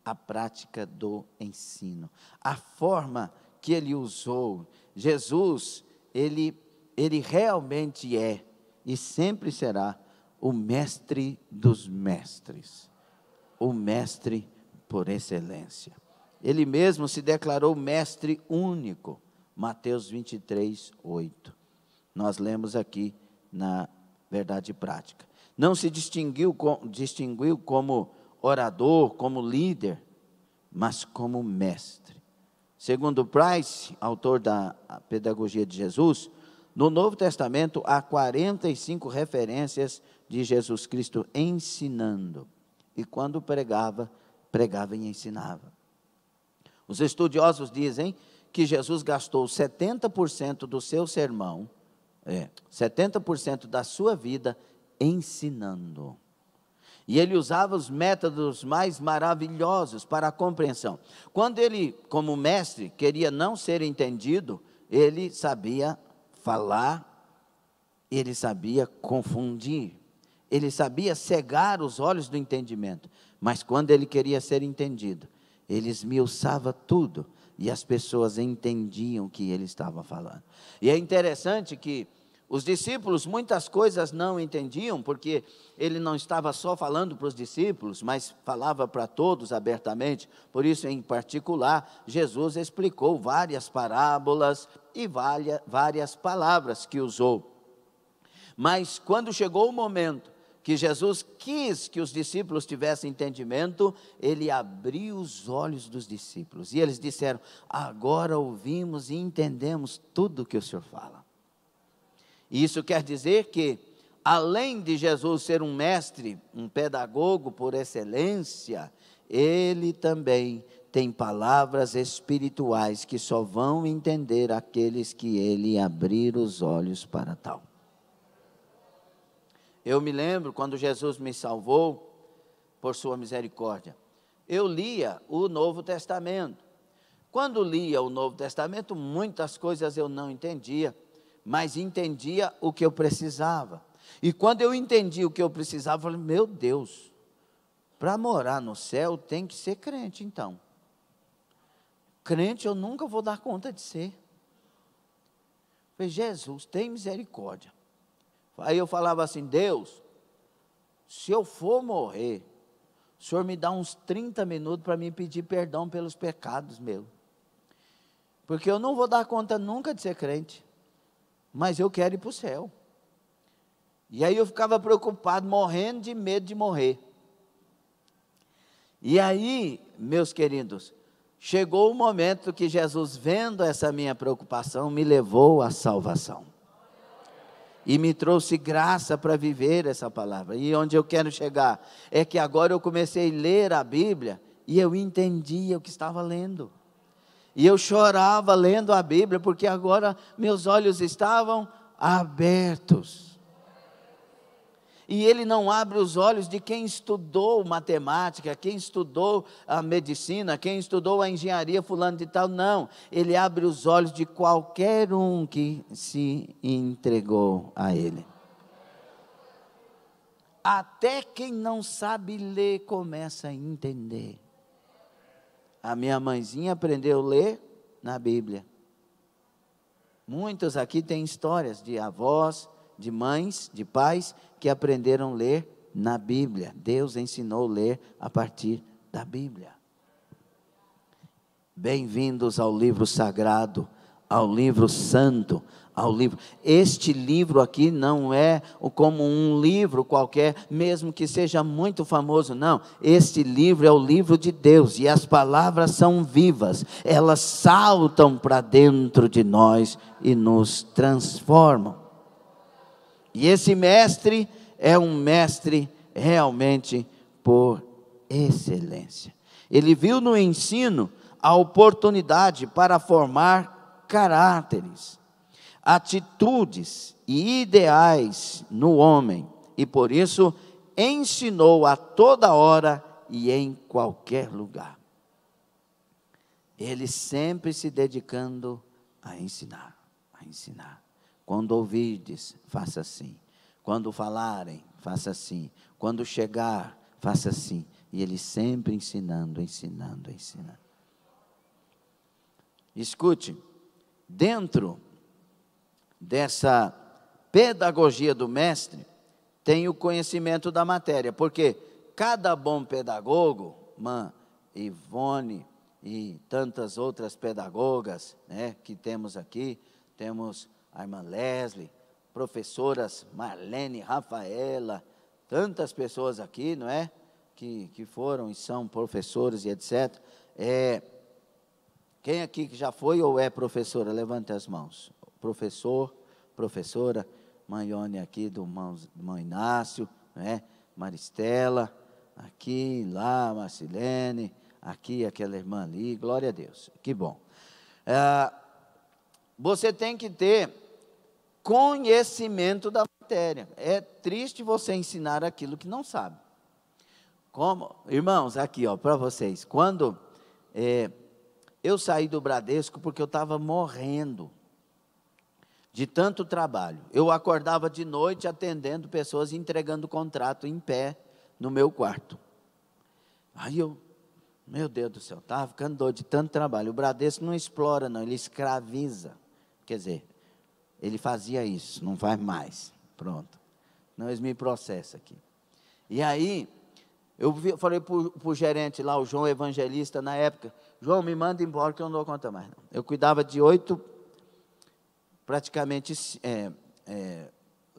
a prática do ensino. A forma que ele usou, Jesus, ele realmente é e sempre será o mestre dos mestres, o mestre por excelência. Ele mesmo se declarou mestre único, Mateus 23, 8. Nós lemos aqui na verdade prática. Não se distinguiu como orador, como líder, mas como mestre. Segundo Price, autor da Pedagogia de Jesus, no Novo Testamento há 45 referências de Jesus Cristo ensinando. E quando pregava e ensinava. Os estudiosos dizem que Jesus gastou 70% do seu sermão, 70% da sua vida ensinando. E ele usava os métodos mais maravilhosos para a compreensão. Quando ele, como mestre, queria não ser entendido, ele sabia falar, ele sabia confundir, ele sabia cegar os olhos do entendimento. Mas quando ele queria ser entendido, ele esmiuçava tudo e as pessoas entendiam o que ele estava falando. E é interessante que os discípulos muitas coisas não entendiam, porque ele não estava só falando para os discípulos, mas falava para todos abertamente. Por isso, em particular, Jesus explicou várias parábolas e várias palavras que usou. Mas quando chegou o momento que Jesus quis que os discípulos tivessem entendimento, ele abriu os olhos dos discípulos. E eles disseram: agora ouvimos e entendemos tudo o que o Senhor fala. E isso quer dizer que, além de Jesus ser um mestre, um pedagogo por excelência, ele também tem palavras espirituais que só vão entender aqueles que ele abrir os olhos para tal. Eu me lembro quando Jesus me salvou por sua misericórdia. Eu lia o Novo Testamento. Quando lia o Novo Testamento, muitas coisas eu não entendia, mas entendia o que eu precisava. E quando eu entendi o que eu precisava, eu falei: meu Deus, para morar no céu tem que ser crente então. Crente eu nunca vou dar conta de ser. Eu falei: Jesus, tem misericórdia. Aí eu falava assim: Deus, se eu for morrer, o Senhor me dá uns 30 minutos para me pedir perdão pelos pecados meus. Porque eu não vou dar conta nunca de ser crente, mas eu quero ir para o céu. E aí eu ficava preocupado, morrendo de medo de morrer. E aí, meus queridos, chegou o momento que Jesus, vendo essa minha preocupação, me levou à salvação. E me trouxe graça para viver essa palavra. E onde eu quero chegar é que agora eu comecei a ler a Bíblia e eu entendia o que estava lendo. E eu chorava lendo a Bíblia, porque agora meus olhos estavam abertos. E ele não abre os olhos de quem estudou matemática, quem estudou a medicina, quem estudou a engenharia, fulano de tal, não. Ele abre os olhos de qualquer um que se entregou a ele. Até quem não sabe ler começa a entender. A minha mãezinha aprendeu a ler na Bíblia. Muitos aqui têm histórias de avós, de mães, de pais, que aprenderam a ler na Bíblia. Deus ensinou a ler a partir da Bíblia. Bem-vindos ao livro sagrado, ao livro santo, ao livro. Este livro aqui não é como um livro qualquer, mesmo que seja muito famoso, não. Este livro é o livro de Deus, e as palavras são vivas, elas saltam para dentro de nós e nos transformam. E esse mestre é um mestre realmente por excelência. Ele viu no ensino a oportunidade para formar caráteres, atitudes e ideais no homem. E por isso ensinou a toda hora e em qualquer lugar. Ele sempre se dedicando a ensinar, a ensinar. Quando ouvirdes, faça assim. Quando falarem, faça assim. Quando chegar, faça assim. E ele sempre ensinando, ensinando, ensinando. Escute, dentro dessa pedagogia do mestre, tem o conhecimento da matéria. Porque cada bom pedagogo, Ivone e tantas outras pedagogas, né, que temos aqui, temos a irmã Leslie, professoras Marlene, Rafaela, tantas pessoas aqui, não é? Que foram e são professores e etc. Quem aqui que já foi ou é professora? Levante as mãos. Professor, professora, mãe Ione aqui, do irmão Inácio, não é? Maristela, aqui, lá, Marcilene, aqui aquela irmã ali, glória a Deus, que bom. Você tem que ter conhecimento da matéria. É triste você ensinar aquilo que não sabe. Como, irmãos, aqui para vocês, quando eu saí do Bradesco, porque eu estava morrendo de tanto trabalho. Eu acordava de noite atendendo pessoas, entregando contrato em pé no meu quarto. Aí meu Deus do céu, estava ficando doido de tanto trabalho. O Bradesco não explora não, ele escraviza. Quer dizer, ele fazia isso, não faz mais. Pronto. Não, eles me processam aqui. E aí, eu falei para o gerente lá, o João Evangelista, na época: João, me manda embora que eu não dou conta mais. Não. Eu cuidava de 8 praticamente,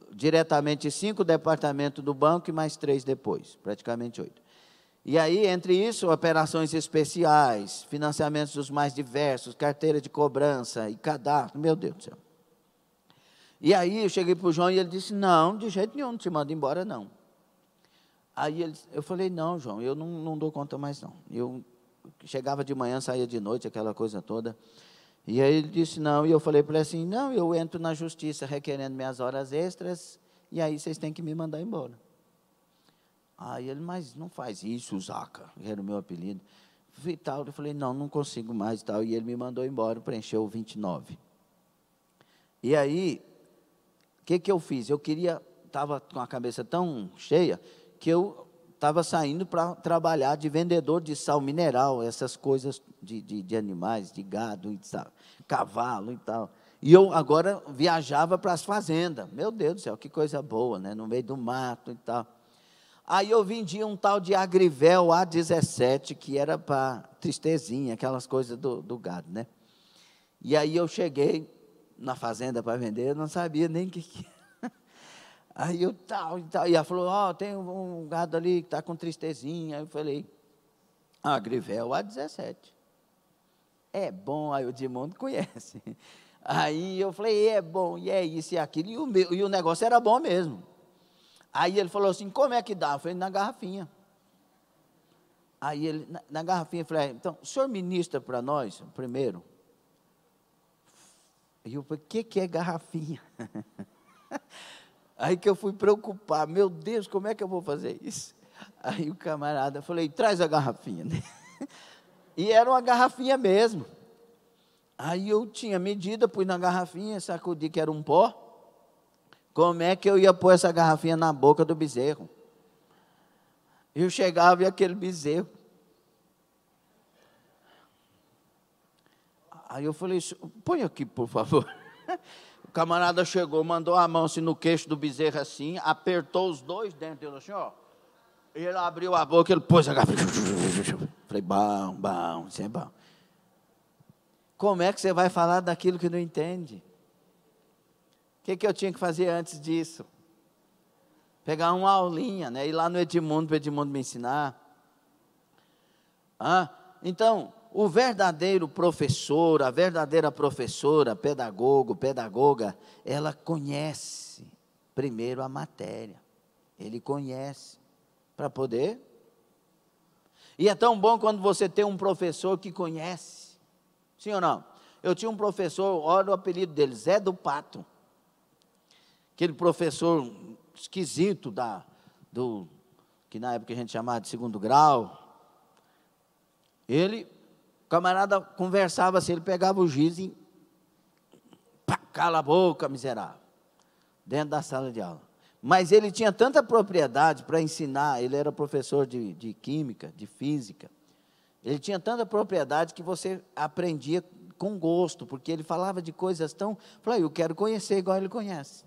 diretamente 5 departamentos do banco e mais 3 depois, praticamente 8. E aí, entre isso, operações especiais, financiamentos dos mais diversos, carteira de cobrança e cadastro, meu Deus do céu. E aí, eu cheguei para o João e ele disse, não, de jeito nenhum, não te mando embora, não. Aí eu falei, não, João, eu não dou conta mais, não. Eu chegava de manhã, saía de noite, aquela coisa toda. E aí ele disse, não, e eu falei para ele assim, não, eu entro na justiça requerendo minhas horas extras, e aí vocês têm que me mandar embora. Aí ele, mas não faz isso, Zaca, era o meu apelido. E tal, eu falei, não consigo mais, tal, e ele me mandou embora, preencheu o 29. E aí, o que eu fiz? Eu estava com a cabeça tão cheia, que eu estava saindo para trabalhar de vendedor de sal mineral, essas coisas de animais, de gado, cavalo e tal. E eu agora viajava para as fazendas. Meu Deus do céu, que coisa boa, né? No meio do mato e tal. Aí eu vendia um tal de Agrivel A17, que era para tristezinha, aquelas coisas do gado, né? E aí eu cheguei na fazenda para vender, eu não sabia nem o que era. Aí eu tal, e ela falou, tem um gado ali que está com tristezinha. Aí eu falei, Agrivel A17. É bom, aí o Edmundo conhece. Aí eu falei, é bom, e é isso e aquilo, e o negócio era bom mesmo. Aí ele falou assim, como é que dá? Eu falei, na garrafinha. Aí ele, na garrafinha, eu falei, então, o senhor ministra para nós, primeiro? E eu falei, o que é garrafinha? Aí que eu fui preocupar, meu Deus, como é que eu vou fazer isso? Aí o camarada, falei, traz a garrafinha. E era uma garrafinha mesmo. Aí eu tinha medida, pus na garrafinha, sacudi que era um pó. Como é que eu ia pôr essa garrafinha na boca do bezerro? Eu chegava e aquele bezerro. Aí eu falei, põe aqui, por favor. O camarada chegou, mandou a mão assim, no queixo do bezerro assim, apertou os dois dentes, ele assim, ó. Ele abriu a boca, ele pôs a garrafinha. Falei, bom, isso é bom. Como é que você vai falar daquilo que não entende? O que eu tinha que fazer antes disso? Pegar uma aulinha, né? Ir lá no Edmundo, para o Edmundo me ensinar. Então, o verdadeiro professor, a verdadeira professora, pedagoga, ela conhece primeiro a matéria. Ele conhece para poder. E é tão bom quando você tem um professor que conhece. Sim ou não? Eu tinha um professor, olha o apelido dele, Zé do Pato. Aquele professor esquisito que na época a gente chamava de segundo grau. Ele, o camarada conversava assim, ele pegava o giz e pá, cala a boca, miserável, dentro da sala de aula. Mas ele tinha tanta propriedade para ensinar, ele era professor de química, de física. Ele tinha tanta propriedade que você aprendia com gosto, porque ele falava de coisas tão... Falei, eu quero conhecer igual ele conhece.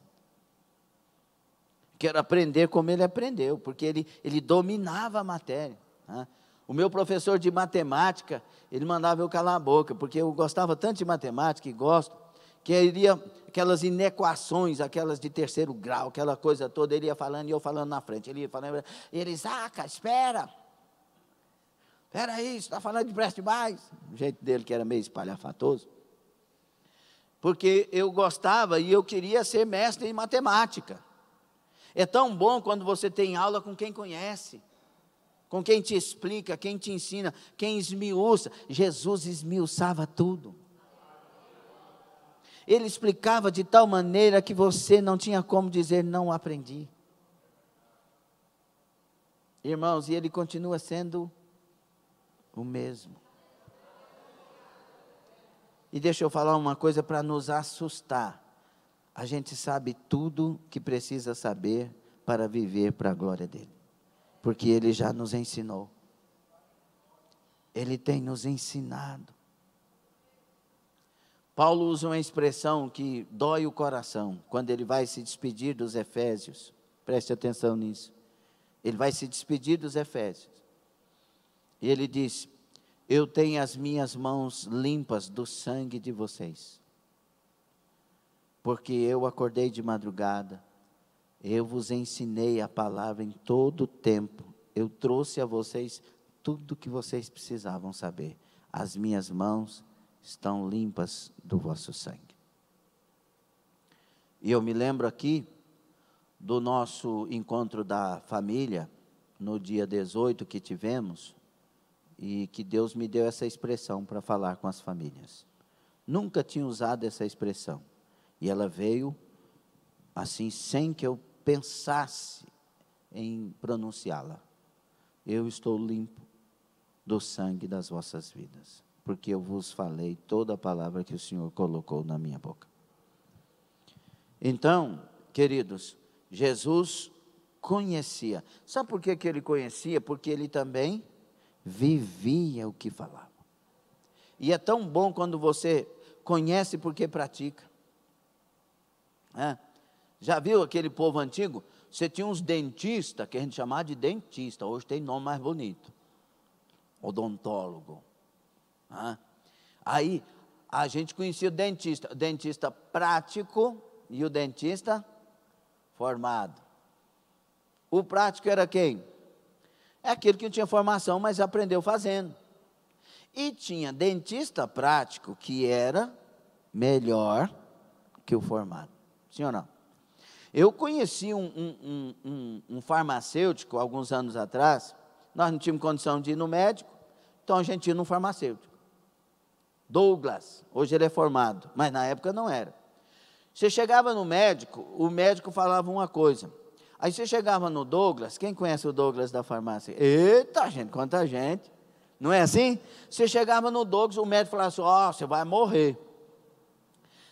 Quero aprender como ele aprendeu, porque ele dominava a matéria. Né? O meu professor de matemática, ele mandava eu calar a boca, porque eu gostava tanto de matemática, e gosto, que ele iria, aquelas inequações, aquelas de terceiro grau, aquela coisa toda, ele ia falando e eu falando na frente. Ele ia falando, e ele, Zaca, espera aí, você está falando de preste mais. O jeito dele que era meio espalhafatoso. Porque eu gostava e eu queria ser mestre em matemática. É tão bom quando você tem aula com quem conhece, com quem te explica, quem te ensina, quem esmiuça. Jesus esmiuçava tudo. Ele explicava de tal maneira que você não tinha como dizer, não aprendi. Irmãos, e ele continua sendo o mesmo. E deixa eu falar uma coisa para nos assustar. A gente sabe tudo que precisa saber para viver para a glória dele. Porque ele já nos ensinou. Ele tem nos ensinado. Paulo usa uma expressão que dói o coração, quando ele vai se despedir dos Efésios. Preste atenção nisso. Ele vai se despedir dos Efésios. E ele diz, eu tenho as minhas mãos limpas do sangue de vocês. porque eu acordei de madrugada, eu vos ensinei a palavra em todo o tempo, eu trouxe a vocês tudo o que vocês precisavam saber. As minhas mãos estão limpas do vosso sangue. E eu me lembro aqui do nosso encontro da família, no dia 18 que tivemos, e que Deus me deu essa expressão para falar com as famílias. Nunca tinha usado essa expressão, e ela veio assim, sem que eu pensasse em pronunciá-la. Eu estou limpo do sangue das vossas vidas, porque eu vos falei toda a palavra que o Senhor colocou na minha boca. Então, queridos, Jesus conhecia. Sabe por que ele conhecia? Porque ele também vivia o que falava. E é tão bom quando você conhece porque pratica. Já viu aquele povo antigo? Você tinha uns dentistas, que a gente chamava de dentista, hoje tem nome mais bonito. Odontólogo. Aí, a gente conhecia o dentista prático e o dentista formado. O prático era quem? É aquele que não tinha formação, mas aprendeu fazendo. E tinha dentista prático que era melhor que o formado. Sim ou não? Eu conheci um farmacêutico, alguns anos atrás. Nós não tínhamos condição de ir no médico, então a gente ia no farmacêutico. Douglas, hoje ele é formado, mas na época não era. Você chegava no médico, o médico falava uma coisa. Aí você chegava no Douglas, quem conhece o Douglas da farmácia? Eita, gente, quanta gente. Não é assim? Você chegava no Douglas, o médico falava assim, você vai morrer.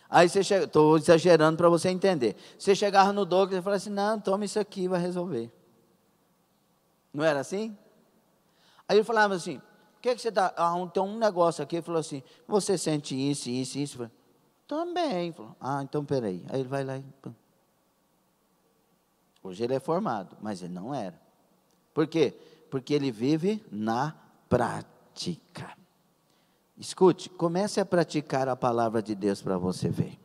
Aí você chega, estou exagerando para você entender. Você chegava no Douglas e falava assim, não, toma isso aqui, vai resolver. Não era assim? Aí ele falava assim, o que você está... tem um negócio aqui. Ele falou assim, você sente isso, isso, isso? Eu falei, também. Ele falou, então peraí. Aí ele vai lá e... Hoje ele é formado, mas ele não era. Por quê? Porque ele vive na prática. Escute, comece a praticar a palavra de Deus para você ver.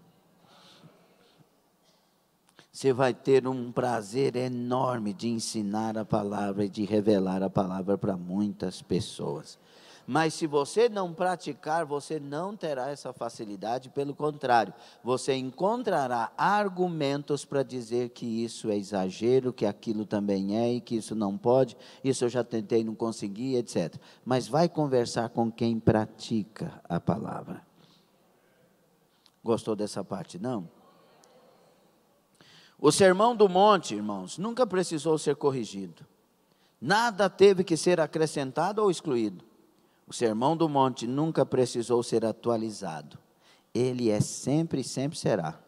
Você vai ter um prazer enorme de ensinar a palavra e de revelar a palavra para muitas pessoas. Mas se você não praticar, você não terá essa facilidade, pelo contrário, você encontrará argumentos para dizer que isso é exagero, que aquilo também é, e que isso não pode, isso eu já tentei, não consegui, etc. Mas vai conversar com quem pratica a palavra. Gostou dessa parte, não? O Sermão do Monte, irmãos, nunca precisou ser corrigido. Nada teve que ser acrescentado ou excluído. O Sermão do Monte nunca precisou ser atualizado. Ele é sempre, sempre será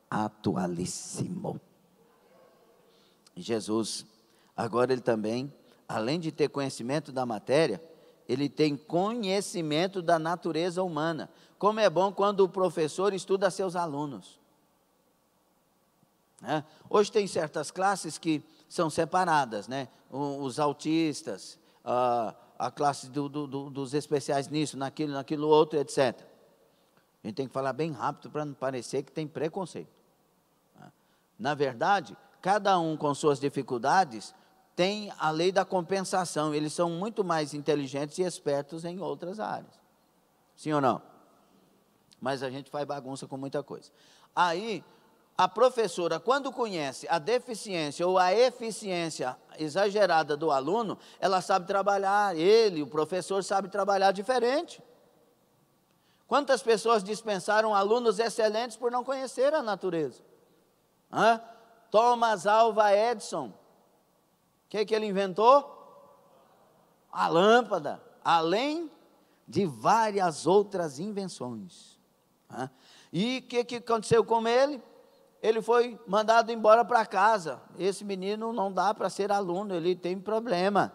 atualíssimo. Jesus, agora ele também, além de ter conhecimento da matéria, ele tem conhecimento da natureza humana. Como é bom quando o professor estuda seus alunos. Hoje tem certas classes que são separadas, né? Os autistas, a classe dos especiais nisso, naquilo outro, etc. A gente tem que falar bem rápido para não parecer que tem preconceito. Na verdade, cada um com suas dificuldades tem a lei da compensação. Eles são muito mais inteligentes e espertos em outras áreas. Sim ou não? Mas a gente faz bagunça com muita coisa. Aí, a professora, quando conhece a deficiência ou a eficiência exagerada do aluno, ela sabe trabalhar, o professor sabe trabalhar diferente. Quantas pessoas dispensaram alunos excelentes por não conhecer a natureza? Thomas Alva Edison, o que ele inventou? A lâmpada, além de várias outras invenções. E o que aconteceu com ele? Ele foi mandado embora para casa. Esse menino não dá para ser aluno, ele tem problema.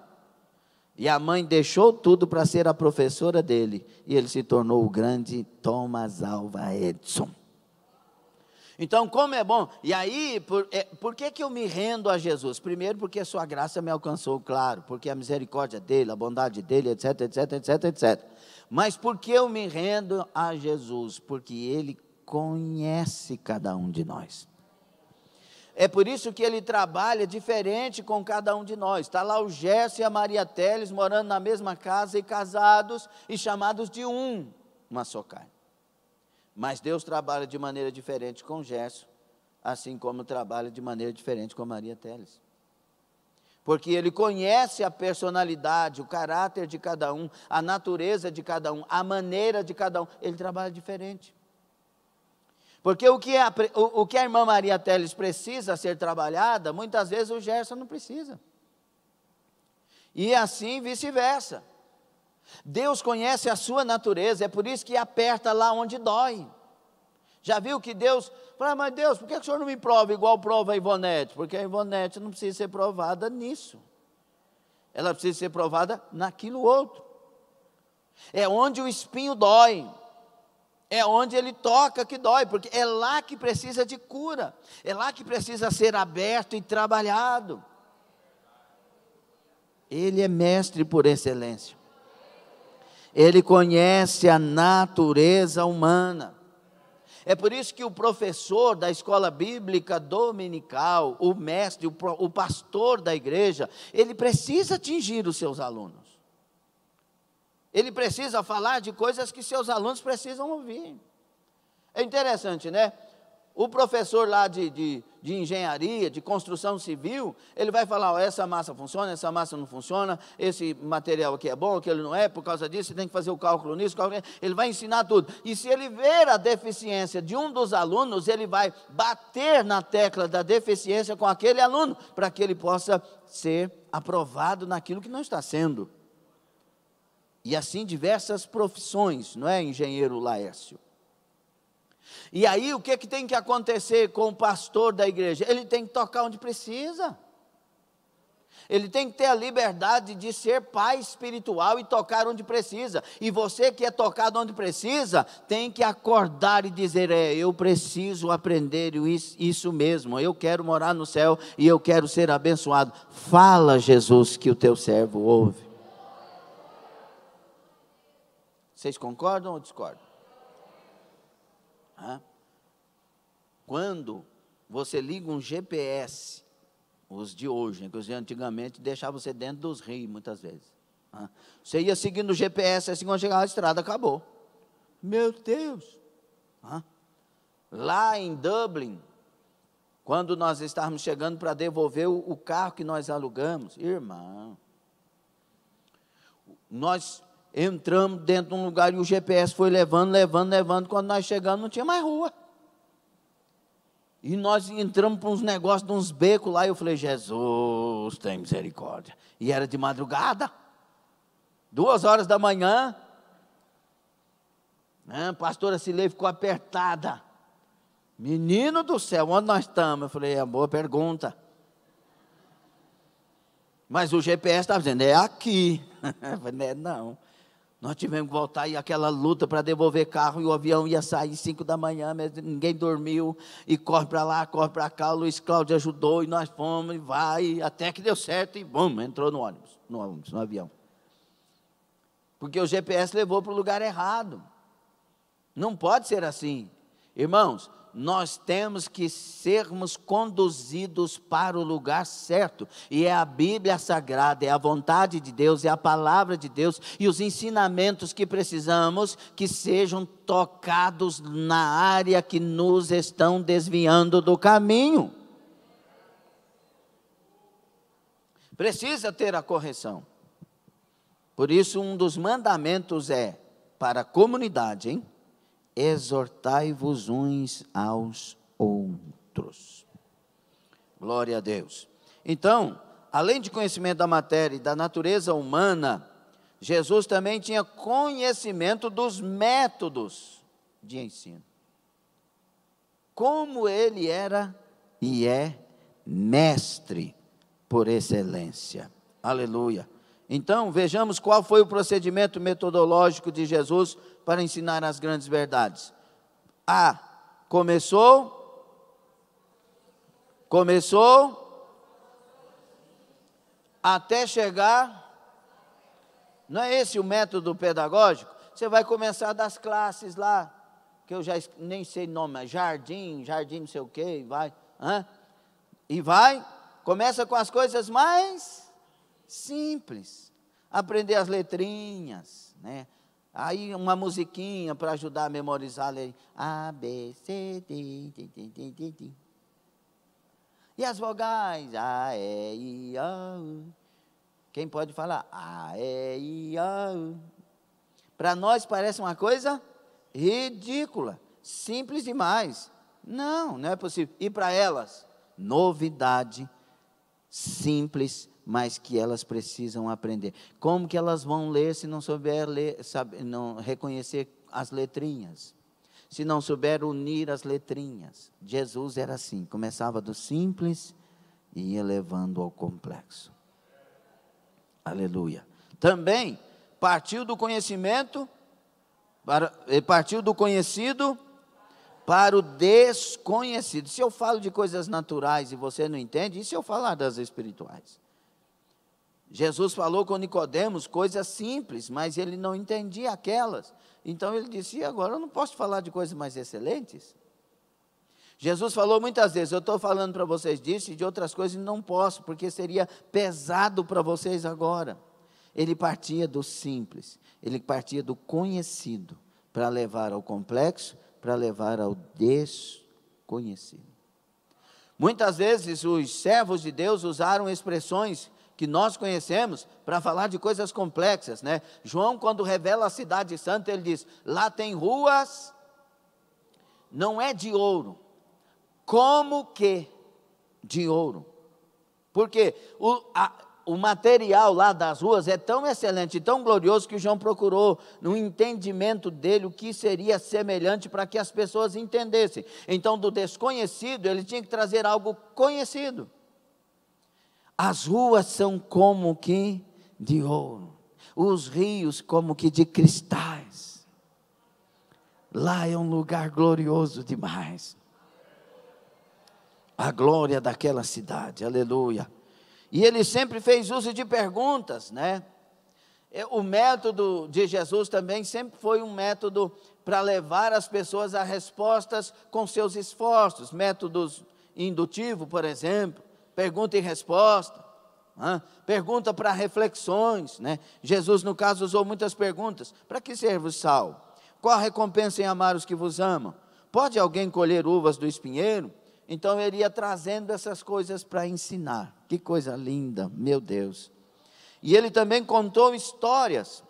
E a mãe deixou tudo para ser a professora dele. E ele se tornou o grande Thomas Alva Edison. Então, como é bom. E aí, por que eu me rendo a Jesus? Primeiro, porque a sua graça me alcançou, claro. Porque a misericórdia dele, a bondade dele, etc, etc, etc, etc. Mas por que eu me rendo a Jesus? Porque ele conhece cada um de nós. É por isso que Ele trabalha diferente com cada um de nós. Está lá o Gerson e a Maria Teles morando na mesma casa e casados e chamados de uma só carne. Mas Deus trabalha de maneira diferente com o Gerson, assim como trabalha de maneira diferente com a Maria Teles. Porque Ele conhece a personalidade, o caráter de cada um, a natureza de cada um, a maneira de cada um. Ele trabalha diferente. Porque o que a irmã Maria Teles precisa ser trabalhada, muitas vezes o Gerson não precisa. E assim vice-versa. Deus conhece a sua natureza, é por isso que aperta lá onde dói. Já viu que Deus fala, mas Deus, por que o Senhor não me prova igual prova a Ivonete? Porque a Ivonete não precisa ser provada nisso. Ela precisa ser provada naquilo outro. É onde o espinho dói. É onde ele toca que dói, porque é lá que precisa de cura. É lá que precisa ser aberto e trabalhado. Ele é mestre por excelência. Ele conhece a natureza humana. É por isso que o professor da escola bíblica dominical, o mestre, o pastor da igreja, ele precisa atingir os seus alunos. Ele precisa falar de coisas que seus alunos precisam ouvir. É interessante, né? O professor lá de engenharia, de construção civil, ele vai falar, essa massa funciona, essa massa não funciona, esse material aqui é bom, aquele não é, por causa disso, você tem que fazer o cálculo nisso, ele vai ensinar tudo. E se ele ver a deficiência de um dos alunos, ele vai bater na tecla da deficiência com aquele aluno, para que ele possa ser aprovado naquilo que não está sendo. E assim diversas profissões, não é, engenheiro Laércio? E aí o que tem que acontecer com o pastor da igreja? Ele tem que tocar onde precisa. Ele tem que ter a liberdade de ser pai espiritual e tocar onde precisa. E você que é tocado onde precisa, tem que acordar e dizer, eu preciso aprender isso mesmo. Eu quero morar no céu e eu quero ser abençoado. Fala, Jesus, que o teu servo ouve. Vocês concordam ou discordam? Quando você liga um GPS, os de hoje, que os de antigamente deixavam você dentro dos rios, muitas vezes. Você ia seguindo o GPS, assim, quando chegava na estrada, acabou. Meu Deus! Lá em Dublin, quando nós estávamos chegando para devolver o carro que nós alugamos, irmão, nós entramos dentro de um lugar e o GPS foi levando, quando nós chegamos não tinha mais rua. E nós entramos para uns negócios, de uns becos lá, e eu falei, Jesus, tem misericórdia. E era de madrugada, 2h da manhã, a pastora Cilei ficou apertada. Menino do céu, onde nós estamos? Eu falei, é uma boa pergunta. Mas o GPS estava dizendo, é aqui. Eu falei, não. Nós tivemos que voltar e aquela luta para devolver carro, e o avião ia sair 5 da manhã, mas ninguém dormiu, e corre para lá, corre para cá, o Luiz Cláudio ajudou, e nós fomos, e vai, até que deu certo, e bum, entrou no avião. Porque o GPS levou para o lugar errado. Não pode ser assim. Irmãos, nós temos que sermos conduzidos para o lugar certo, e é a Bíblia Sagrada, é a vontade de Deus, é a palavra de Deus, e os ensinamentos que precisamos que sejam tocados na área que nos estão desviando do caminho. Precisa ter a correção. Por isso, um dos mandamentos é para a comunidade, exortai-vos uns aos outros. Glória a Deus. Então, além de conhecimento da matéria e da natureza humana, Jesus também tinha conhecimento dos métodos de ensino. Como ele era e é mestre por excelência. Aleluia. Então, vejamos qual foi o procedimento metodológico de Jesus para ensinar as grandes verdades. Começou, até chegar, não é esse o método pedagógico? Você vai começar das classes lá, que eu já nem sei nome, mas jardim não sei o quê, e vai. E vai, começa com as coisas mais simples. Aprender as letrinhas, né? Aí uma musiquinha para ajudar a memorizar. A, B, C, D. E as vogais? A, E, I, O. Quem pode falar? A, E, I, O. Para nós parece uma coisa ridícula, simples demais. Não é possível. E para elas? Novidade, simples, mas que elas precisam aprender. Como que elas vão ler se não souber ler, não reconhecer as letrinhas? Se não souber unir as letrinhas? Jesus era assim, começava do simples e ia levando ao complexo. Aleluia. Também partiu do conhecido para o desconhecido. Se eu falo de coisas naturais e você não entende, e se eu falar das espirituais? Jesus falou com Nicodemos coisas simples, mas ele não entendia aquelas. Então ele disse, e agora eu não posso falar de coisas mais excelentes? Jesus falou muitas vezes, eu estou falando para vocês disso e de outras coisas não posso, porque seria pesado para vocês agora. Ele partia do simples, ele partia do conhecido, para levar ao complexo, para levar ao desconhecido. Muitas vezes os servos de Deus usaram expressões que nós conhecemos para falar de coisas complexas, né? João, quando revela a cidade santa, ele diz, lá tem ruas, não é de ouro, como que de ouro? Porque o material lá das ruas é tão excelente, tão glorioso, que João procurou, no entendimento dele, o que seria semelhante para que as pessoas entendessem. Então, do desconhecido, ele tinha que trazer algo conhecido. As ruas são como que de ouro, os rios como que de cristais. Lá é um lugar glorioso demais. A glória daquela cidade, aleluia. E ele sempre fez uso de perguntas, né? O método de Jesus também sempre foi um método para levar as pessoas a respostas com seus esforços. Métodos indutivo, por exemplo, pergunta e resposta, pergunta para reflexões, né? Jesus, no caso, usou muitas perguntas. Para que serve o sal? Qual a recompensa em amar os que vos amam? Pode alguém colher uvas do espinheiro? Então ele ia trazendo essas coisas para ensinar. Que coisa linda, meu Deus. E ele também contou histórias,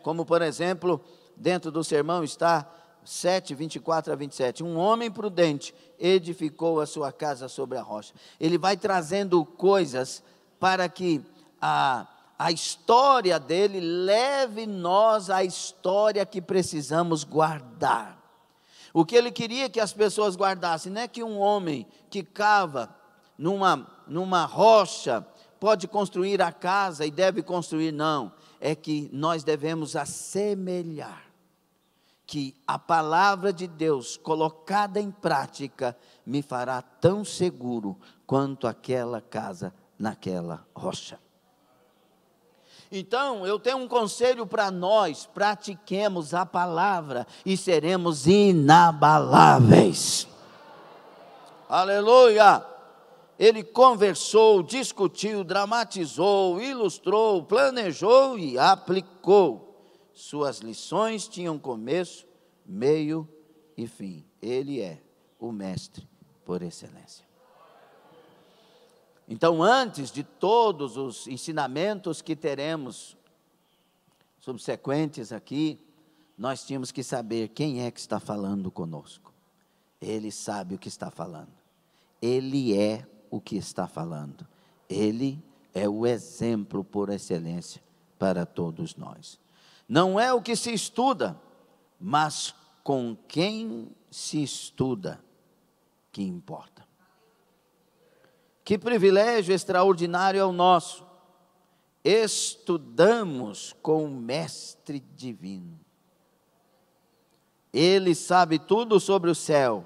como por exemplo, dentro do sermão está 7, 24 a 27. Um homem prudente edificou a sua casa sobre a rocha. Ele vai trazendo coisas para que a história dele leve nós à história que precisamos guardar. O que ele queria que as pessoas guardassem, não é que um homem que cava numa rocha pode construir a casa e deve construir, não. É que nós devemos assemelhar que a palavra de Deus colocada em prática me fará tão seguro quanto aquela casa naquela rocha. Então, eu tenho um conselho para nós: pratiquemos a palavra e seremos inabaláveis. Aleluia! Ele conversou, discutiu, dramatizou, ilustrou, planejou e aplicou. Suas lições tinham começo, meio e fim. Ele é o mestre por excelência. Então, antes de todos os ensinamentos que teremos subsequentes aqui, nós tínhamos que saber quem é que está falando conosco. Ele sabe o que está falando. Ele é o que está falando. Ele é o exemplo por excelência para todos nós. Não é o que se estuda, mas com quem se estuda que importa. Que privilégio extraordinário é o nosso. Estudamos com o Mestre Divino. Ele sabe tudo sobre o céu.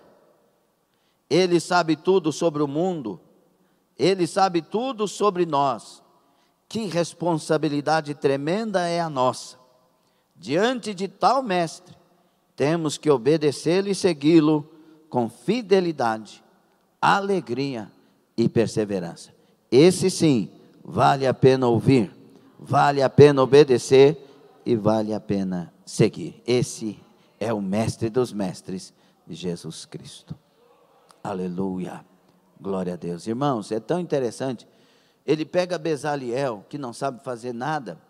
Ele sabe tudo sobre o mundo. Ele sabe tudo sobre nós. Que responsabilidade tremenda é a nossa. Diante de tal Mestre, temos que obedecê-lo e segui-lo com fidelidade, alegria e perseverança. Esse sim, vale a pena ouvir, vale a pena obedecer e vale a pena seguir. Esse é o mestre dos mestres, Jesus Cristo. Aleluia, glória a Deus. Irmãos, é tão interessante, ele pega Bezaliel, que não sabe fazer nada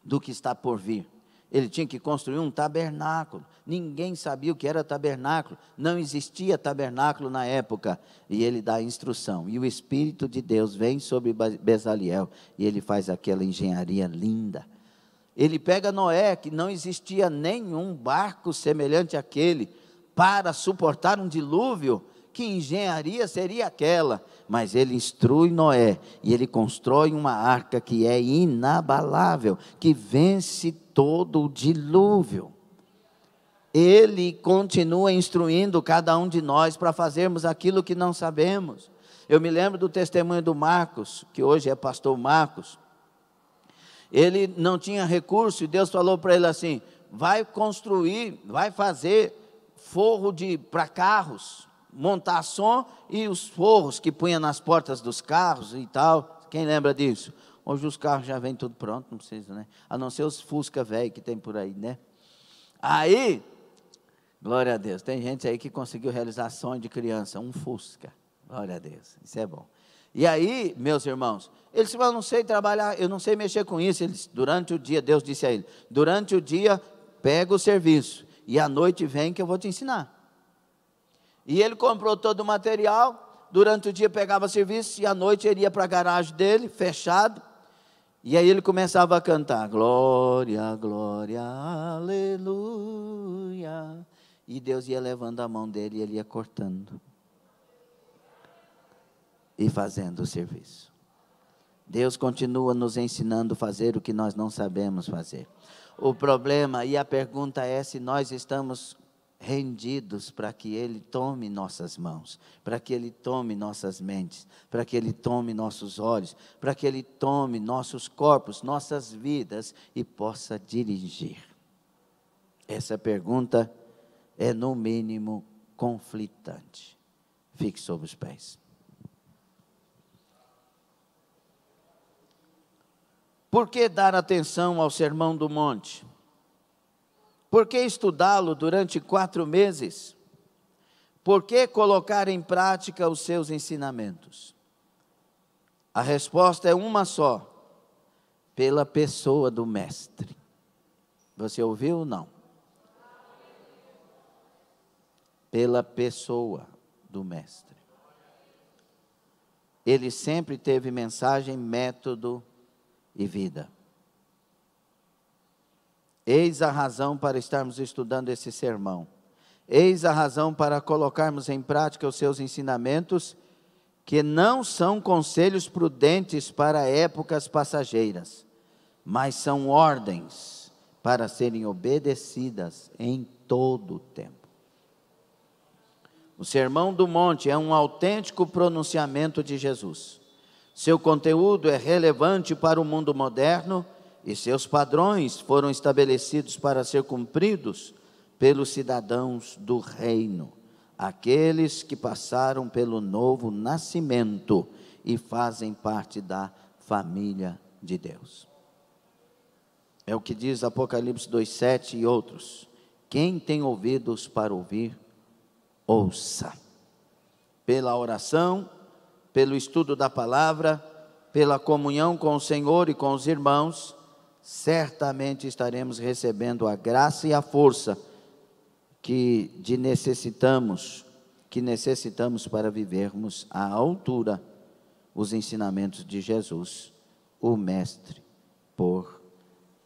do que está por vir. Ele tinha que construir um tabernáculo. Ninguém sabia o que era tabernáculo. Não existia tabernáculo na época. E ele dá a instrução. E o Espírito de Deus vem sobre Bezaliel. E ele faz aquela engenharia linda. Ele pega Noé, que não existia nenhum barco semelhante àquele para suportar um dilúvio. Que engenharia seria aquela? Mas ele instrui Noé e ele constrói uma arca que é inabalável, que vence todo o dilúvio. Ele continua instruindo cada um de nós para fazermos aquilo que não sabemos. Eu me lembro do testemunho do Marcos, que hoje é pastor Marcos. Ele não tinha recurso e Deus falou para ele assim: vai construir, vai fazer forro para carros, montar som e os forros que punha nas portas dos carros e tal. Quem lembra disso? Hoje os carros já vêm tudo pronto, não precisa, né? A não ser os Fusca velho que tem por aí, né? Aí, glória a Deus, tem gente aí que conseguiu realizar sonho de criança, um Fusca, glória a Deus, isso é bom. E aí, meus irmãos, ele disse: eu não sei trabalhar, eu não sei mexer com isso. Ele disse, durante o dia, Deus disse a ele: durante o dia, pega o serviço, e à noite vem que eu vou te ensinar. E ele comprou todo o material, durante o dia pegava serviço, e à noite ele ia para a garagem dele, fechado, e aí ele começava a cantar, glória, glória, aleluia, e Deus ia levando a mão dele, e ele ia cortando, e fazendo o serviço. Deus continua nos ensinando a fazer o que nós não sabemos fazer. O problema, e a pergunta é se nós estamos rendidos para que Ele tome nossas mãos, para que Ele tome nossas mentes, para que Ele tome nossos olhos, para que Ele tome nossos corpos, nossas vidas e possa dirigir. Essa pergunta é no mínimo conflitante. Fique sobre os pés. Por que dar atenção ao Sermão do Monte? Por que estudá-lo durante 4 meses? Por que colocar em prática os seus ensinamentos? A resposta é uma só: pela pessoa do Mestre. Você ouviu ou não? Pela pessoa do Mestre. Ele sempre teve mensagem, método e vida. Eis a razão para estarmos estudando esse sermão. Eis a razão para colocarmos em prática os seus ensinamentos, que não são conselhos prudentes para épocas passageiras, mas são ordens para serem obedecidas em todo o tempo. O Sermão do Monte é um autêntico pronunciamento de Jesus. Seu conteúdo é relevante para o mundo moderno e seus padrões foram estabelecidos para ser cumpridos pelos cidadãos do reino, aqueles que passaram pelo novo nascimento e fazem parte da família de Deus. É o que diz Apocalipse 2:7 e outros. Quem tem ouvidos para ouvir, ouça. Pela oração, pelo estudo da palavra, pela comunhão com o Senhor e com os irmãos, certamente estaremos recebendo a graça e a força que necessitamos para vivermos à altura os ensinamentos de Jesus, o Mestre por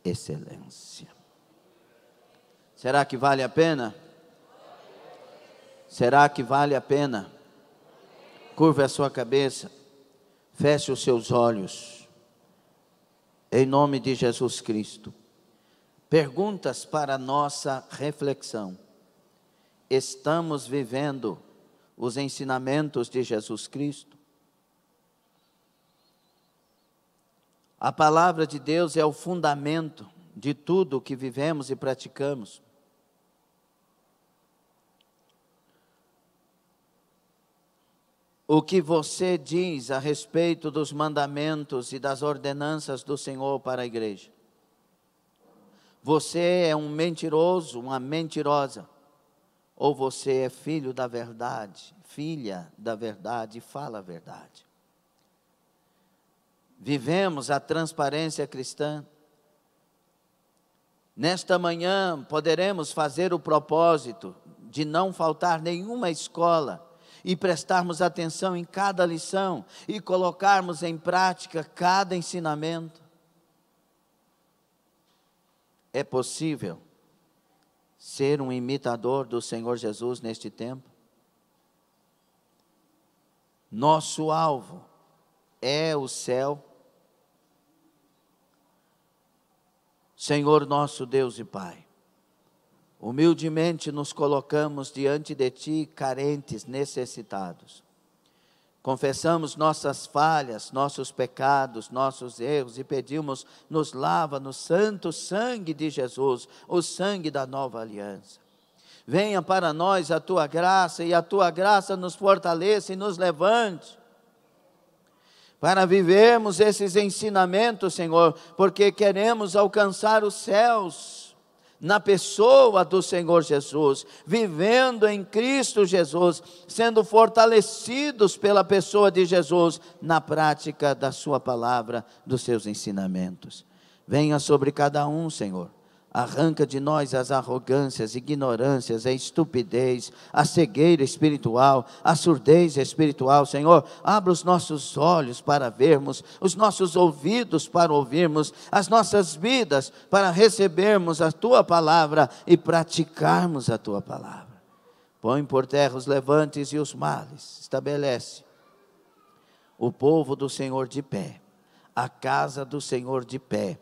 excelência. Será que vale a pena? Será que vale a pena? Curve a sua cabeça, feche os seus olhos. Em nome de Jesus Cristo. Perguntas para a nossa reflexão. Estamos vivendo os ensinamentos de Jesus Cristo? A palavra de Deus é o fundamento de tudo o que vivemos e praticamos. o que você diz a respeito dos mandamentos e das ordenanças do Senhor para a igreja. Você é um mentiroso, uma mentirosa, ou você é filho da verdade, filha da verdade e fala a verdade. Vivemos a transparência cristã. Nesta manhã poderemos fazer o propósito de não faltar nenhuma escola e prestarmos atenção em cada lição e colocarmos em prática cada ensinamento. É possível ser um imitador do Senhor Jesus neste tempo? Nosso alvo é o céu. Senhor nosso Deus e Pai, humildemente nos colocamos diante de Ti, carentes, necessitados. Confessamos nossas falhas, nossos pecados, nossos erros e pedimos, nos lava no santo sangue de Jesus, o sangue da nova aliança. Venha para nós a Tua graça e a Tua graça nos fortaleça e nos levante para vivermos esses ensinamentos, Senhor, porque queremos alcançar os céus na pessoa do Senhor Jesus, vivendo em Cristo Jesus, sendo fortalecidos pela pessoa de Jesus, na prática da sua palavra, dos seus ensinamentos. Venha sobre cada um, Senhor. Arranca de nós as arrogâncias, ignorâncias, a estupidez, a cegueira espiritual, a surdez espiritual, Senhor. Abra os nossos olhos para vermos, os nossos ouvidos para ouvirmos, as nossas vidas para recebermos a Tua palavra e praticarmos a Tua palavra. Põe por terra os levantes e os males, estabelece o povo do Senhor de pé, a casa do Senhor de pé.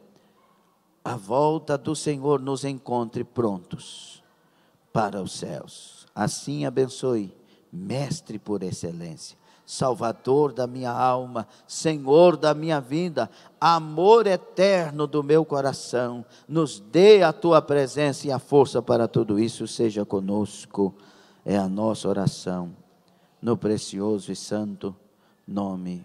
A volta do Senhor nos encontre prontos para os céus. Assim abençoe, Mestre por excelência, Salvador da minha alma, Senhor da minha vida, amor eterno do meu coração. Nos dê a Tua presença e a força para tudo isso. Seja conosco, é a nossa oração, no precioso e santo nome